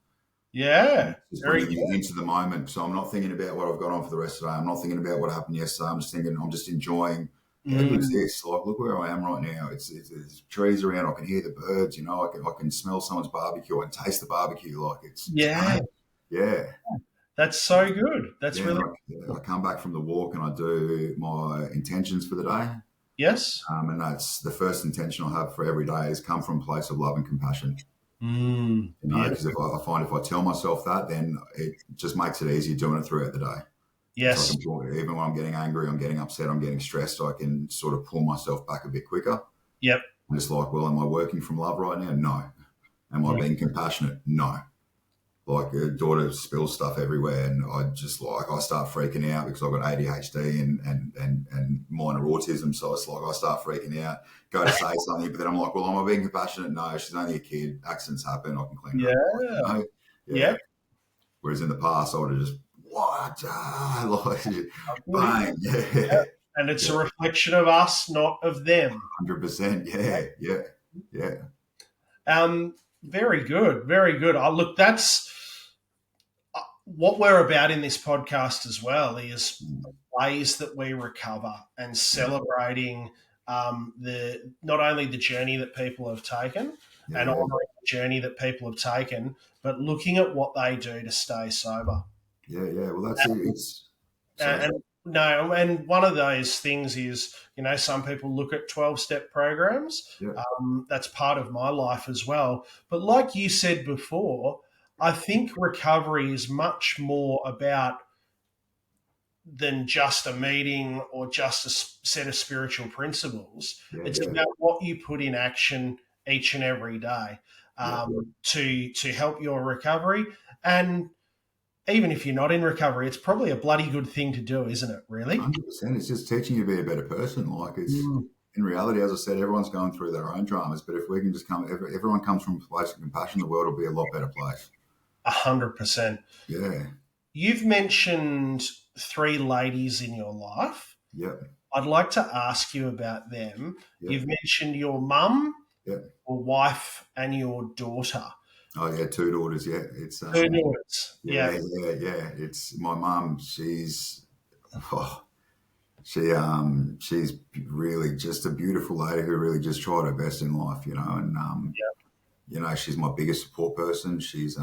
Yeah. Just Very bringing you into the moment. So I'm not thinking about what I've got on for the rest of the day. I'm not thinking about what happened yesterday. I'm just enjoying how good is this? Like, look where I am right now. It's there's trees around. I can hear the birds. I can smell someone's barbecue and taste the barbecue. Like Yeah. yeah. That's so good. That's Yeah, really I come back from the walk and I do my intentions for the day. Yes. And that's the first intention I have for every day is come from a place of love and compassion. Because if I find if I tell myself that, then it just makes it easier doing it throughout the day. Yes. So even when I'm getting angry, I'm getting upset, I'm getting stressed, I can sort of pull myself back a bit quicker. Yep. I'm just like, well, am I working from love right now? No. Am I being compassionate? No. Like, a daughter spills stuff everywhere, and I start freaking out because I've got ADHD and minor autism. So it's like I start freaking out, go to say something, but then I'm like, well, am I being compassionate? No, she's only a kid. Accidents happen. I can clean her up. Yeah. Whereas in the past, I would have just bang. Yeah. And it's a reflection of us, not of them. 100%. Yeah. Very good. Very good. Look, that's what we're about in this podcast as well, is ways that we recover and celebrating not only the journey that people have taken and honouring the journey that people have taken, but looking at what they do to stay sober. Yeah. Well, that's it. And one of those things is, some people look at 12-step programs. Yeah. That's part of my life as well. But like you said before, I think recovery is much more about than just a meeting or just a set of spiritual principles. It's about what you put in action each and every day to help your recovery. And even if you're not in recovery, it's probably a bloody good thing to do, isn't it, really? 100%. It's just teaching you to be a better person. Like, it's in reality, as I said, everyone's going through their own dramas, but if we can just everyone comes from a place of compassion, the world will be a lot better place. 100%. Yeah. You've mentioned 3 ladies in your life. Yep. I'd like to ask you about them. Yep. You've mentioned your mum, your wife, and your daughter. Oh yeah, 2 daughters. Yeah, it's 2 daughters. Yeah. It's my mum. She's really just a beautiful lady who really just tried her best in life, and she's my biggest support person. She's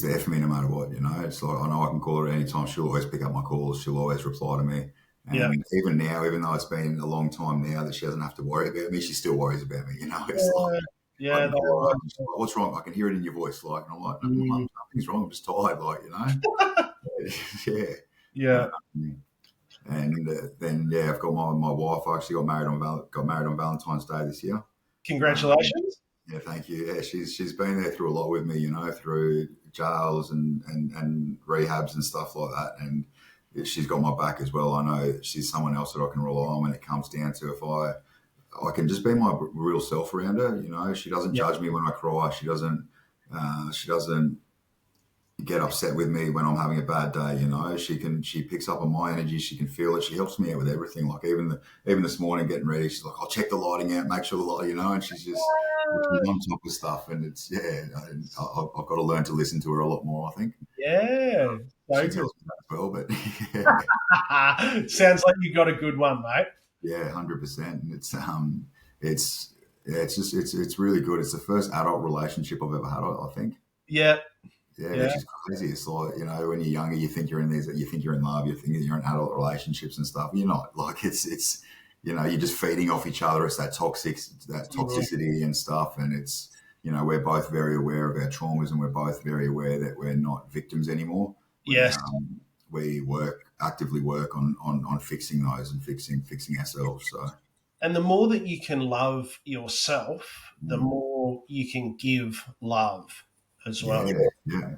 there for me no matter what, It's like, I know I can call her anytime. She'll always pick up my calls. She'll always reply to me. And even now, even though it's been a long time now that she doesn't have to worry about me, she still worries about me, It's what's wrong? I can hear it in your voice, and I'm like, nothing's wrong. I'm just tired, Yeah. And then I've got my wife. I actually got married on Valentine's Day this year. Congratulations. Yeah, thank you. Yeah, she's been there through a lot with me, through jails and rehabs and stuff like that. And she's got my back as well. I know she's someone else that I can rely on when it comes down to if I can just be my real self around her. She doesn't judge me when I cry. She doesn't get upset with me when I'm having a bad day. She picks up on my energy. She can feel it. She helps me out with everything. Like even this morning getting ready, she's like, I'll check the lighting out, make sure the light, and she's just on top of stuff. And it's I've got to learn to listen to her a lot more, I think. Yeah. She tells me that as well, but sounds like you got a good one, mate. Yeah, 100%. It's really good. It's the first adult relationship I've ever had, I think. Yeah. Yeah, which is crazy. It's like, when you're younger, you think you're in love, you think you're in adult relationships and stuff. You're not. Like, it's you're just feeding off each other. It's that toxicity and stuff. And it's, we're both very aware of our traumas, and we're both very aware that we're not victims anymore. Yes. We actively work on fixing those and fixing ourselves. So. And the more that you can love yourself, the more you can give love as well. Yeah,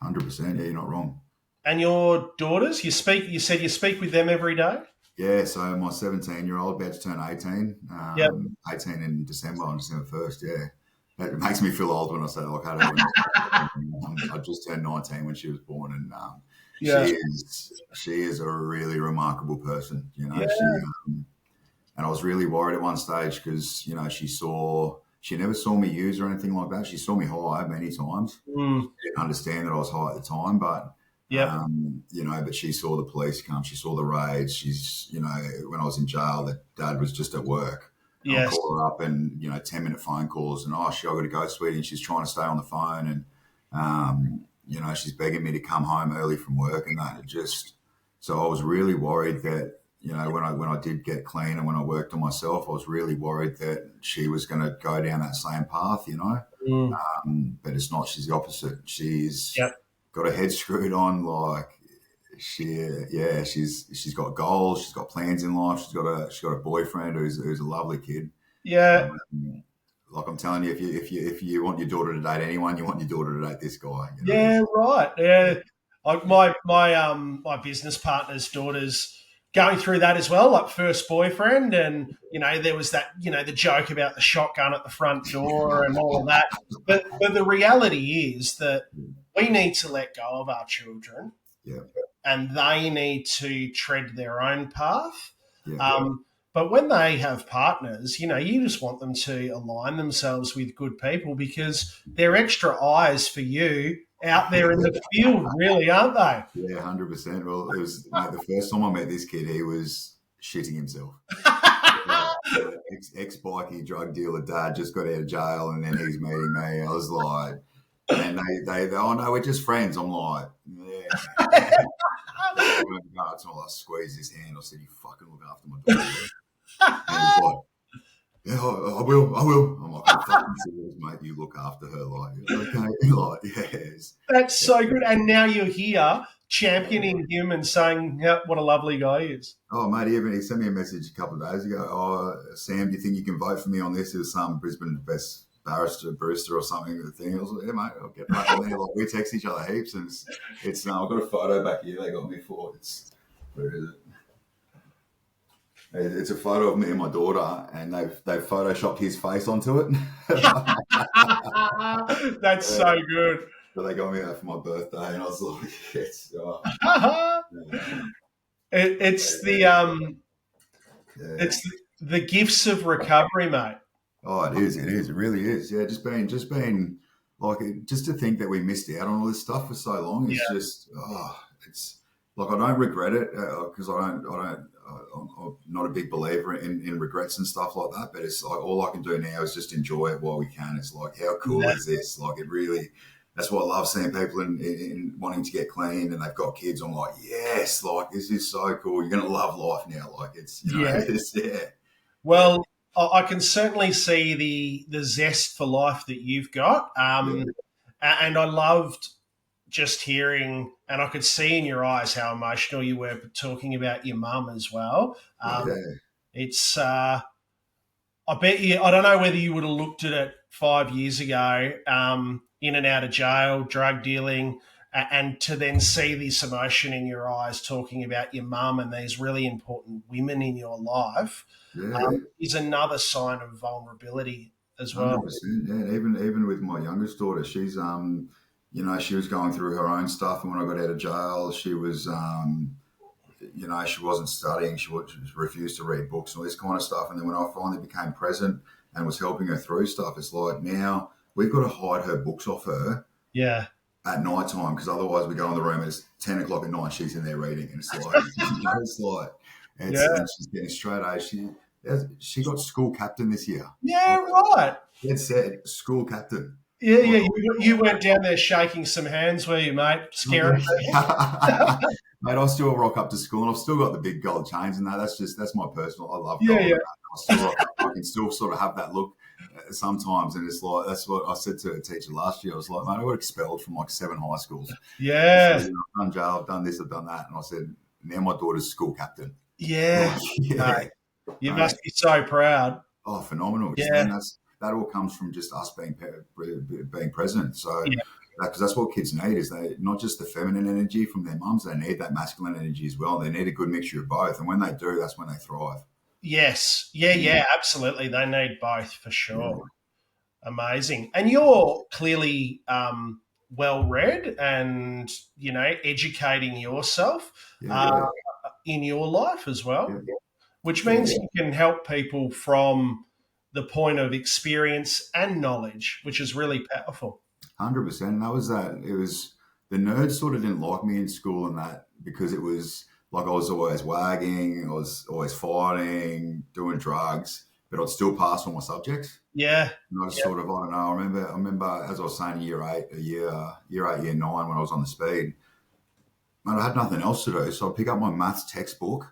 100%. Yeah, you're not wrong. And your daughters, you said you speak with them every day? Yeah, so my 17-year-old about to turn 18. 18 in December, on December 1st, yeah. It makes me feel old when I say like I had I just turned 19 when she was born, and Yeah. she is a really remarkable person. You know, Yeah. and I was really worried at one stage because you know she never saw me use or anything like that. She saw me high many times. Mm. Didn't understand that I was high at the time, but Yep. you know, but she saw the police come. She saw the raids. She's, you know, when I was in jail, that dad was just at work. And I'll Yes. call her up and, you know, 10-minute phone calls and, oh, shit, I got to go, sweetie. And she's trying to stay on the phone. And, you know, she's begging me to come home early from work and that. It just, so I was really worried that, you know, when I did get clean and when I worked on myself, I was really worried that she was going to go down that same path, you know. Mm. But it's not. She's the opposite. She's Yep. got her head screwed on. Like she's got goals. She's got plans in life. She's got a boyfriend who's a lovely kid. Yeah. Like I'm telling you, if you want your daughter to date anyone, you want your daughter to date this guy. You know? Yeah. Right. Yeah. Like my business partner's daughter's going through that as well, like first boyfriend, and you know there was that, you know, the joke about the shotgun at the front door and all of that. But the reality is that we need to let go of our children, Yeah. and they need to tread their own path. Yeah. But when they have partners, you know, you just want them to align themselves with good people because they're extra eyes for you out there in the field, really, aren't they? Yeah, 100%. Well, it was mate, the first time I met this kid, he was shitting himself. Ex-bikie drug dealer dad just got out of jail, and then he's meeting me. I was like, and they oh no, we're just friends. I'm like, yeah. I went up to him, I squeezed his hand. I said, you fucking look after my daughter. And he's like, yeah, I will. I'm like, I'm fucking serious, mate. You look after her, like, okay, like, yes. That's so good. And now you're here championing him and saying what a lovely guy he is. Oh, mate, he sent me a message a couple of days ago. Oh, Sam, do you think you can vote for me on this? It was some Brisbane best barrister or something. The thing. I was like, yeah, mate, I'll get right on there. Like, we text each other heaps, and it's I've got a photo back here. They got me for it's where is it? It's a photo of me and my daughter, and they've photoshopped his face onto it. That's so good. So they got me that for my birthday, and I was like, yes. It's the gifts of recovery, mate. Oh, it is. It really is. Yeah, just being like, just to think that we missed out on all this stuff for so long. It's just, it's like I don't regret it because I'm not a big believer in regrets and stuff like that. But it's like all I can do now is just enjoy it while we can. It's like, how cool is this? Like, it really. That's why I love seeing people in wanting to get clean and they've got kids. I'm like, yes, like this is so cool. You're gonna love life now. Like it's, you know, Well, I can certainly see the zest for life that you've got, and I loved just hearing, and I could see in your eyes how emotional you were talking about your mum as well. It's, I bet you, I don't know whether you would have looked at it 5 years ago, in and out of jail, drug dealing, and to then see this emotion in your eyes talking about your mum and these really important women in your life is another sign of vulnerability as well. 100%, yeah. Even with my youngest daughter, she's you know, she was going through her own stuff, and when I got out of jail, she was you know, she wasn't studying, she refused to read books and all this kind of stuff. And then when I finally became present and was helping her through stuff, it's like now we've got to hide her books off her at night time, because otherwise we go in the room, it's 10 o'clock at night, she's in there reading, and it's like, you know, and she's getting straight A's. She got school captain this year. Yeah, right. It said school captain. Yeah. You went down there shaking some hands, were you, mate? Scaring people. Mate, I still rock up to school, and I've still got the big gold chains, and that's my personal. I love gold. Yeah. I can still sort of have that look sometimes, and it's like that's what I said to a teacher last year. I was like, mate, I got expelled from like 7 high schools. Yeah, so, you know, I've done jail, I've done this, I've done that, and I said, now my daughter's school captain. Yeah, mate, you must be so proud. Oh, phenomenal! Yeah, and that all comes from just us being present. So. Because that's what kids need, is they not just the feminine energy from their mums, they need that masculine energy as well. They need a good mixture of both, and when they do, that's when they thrive. Yes, yeah, absolutely. They need both for sure. Amazing. And you're clearly well-read and, educating yourself in your life as well, which means you can help people from the point of experience and knowledge, which is really powerful. 100%. That was that. It was the nerds sort of didn't like me in school and that because it was like I was always wagging, I was always fighting, doing drugs, but I'd still pass all my subjects. Yeah. And I was sort of, I don't know. I remember as I was saying, year 8, year 9 when I was on the speed. Man, I had nothing else to do, so I'd pick up my maths textbook.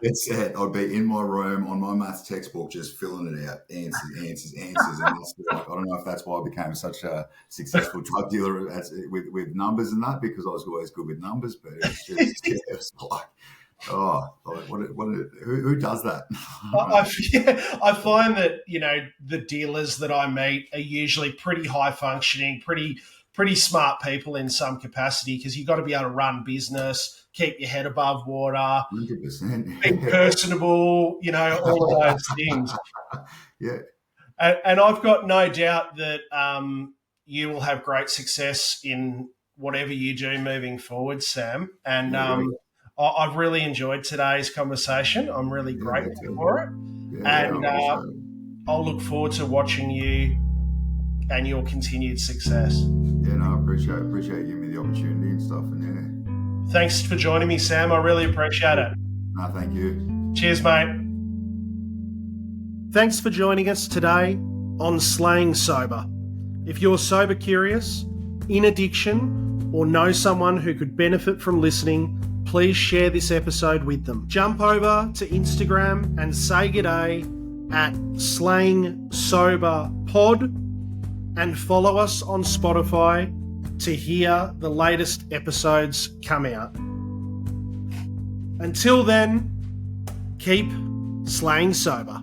It's it. I'd be in my room on my maths textbook, just filling it out, answers. And it's like, I don't know if that's why I became such a successful drug dealer with numbers and that, because I was always good with numbers. But it's just, it was like, who does that? I find that, the dealers that I meet are usually pretty high functioning, pretty smart people in some capacity, because you've got to be able to run business, keep your head above water, 100%. be personable, all of those things. Yeah. And I've got no doubt that you will have great success in whatever you do moving forward, Sam. And I've really enjoyed today's conversation. I'm really grateful for it. And I'll look forward to watching you and your continued success. Yeah, no, I appreciate you giving me the opportunity and stuff. And thanks for joining me, Sam. I really appreciate it. No, thank you. Cheers, mate. Thanks for joining us today on Slaying Sober. If you're sober curious, in addiction, or know someone who could benefit from listening, please share this episode with them. Jump over to Instagram and say g'day at Slaying Sober Pod, and follow us on Spotify to hear the latest episodes come out. Until then, keep slaying sober.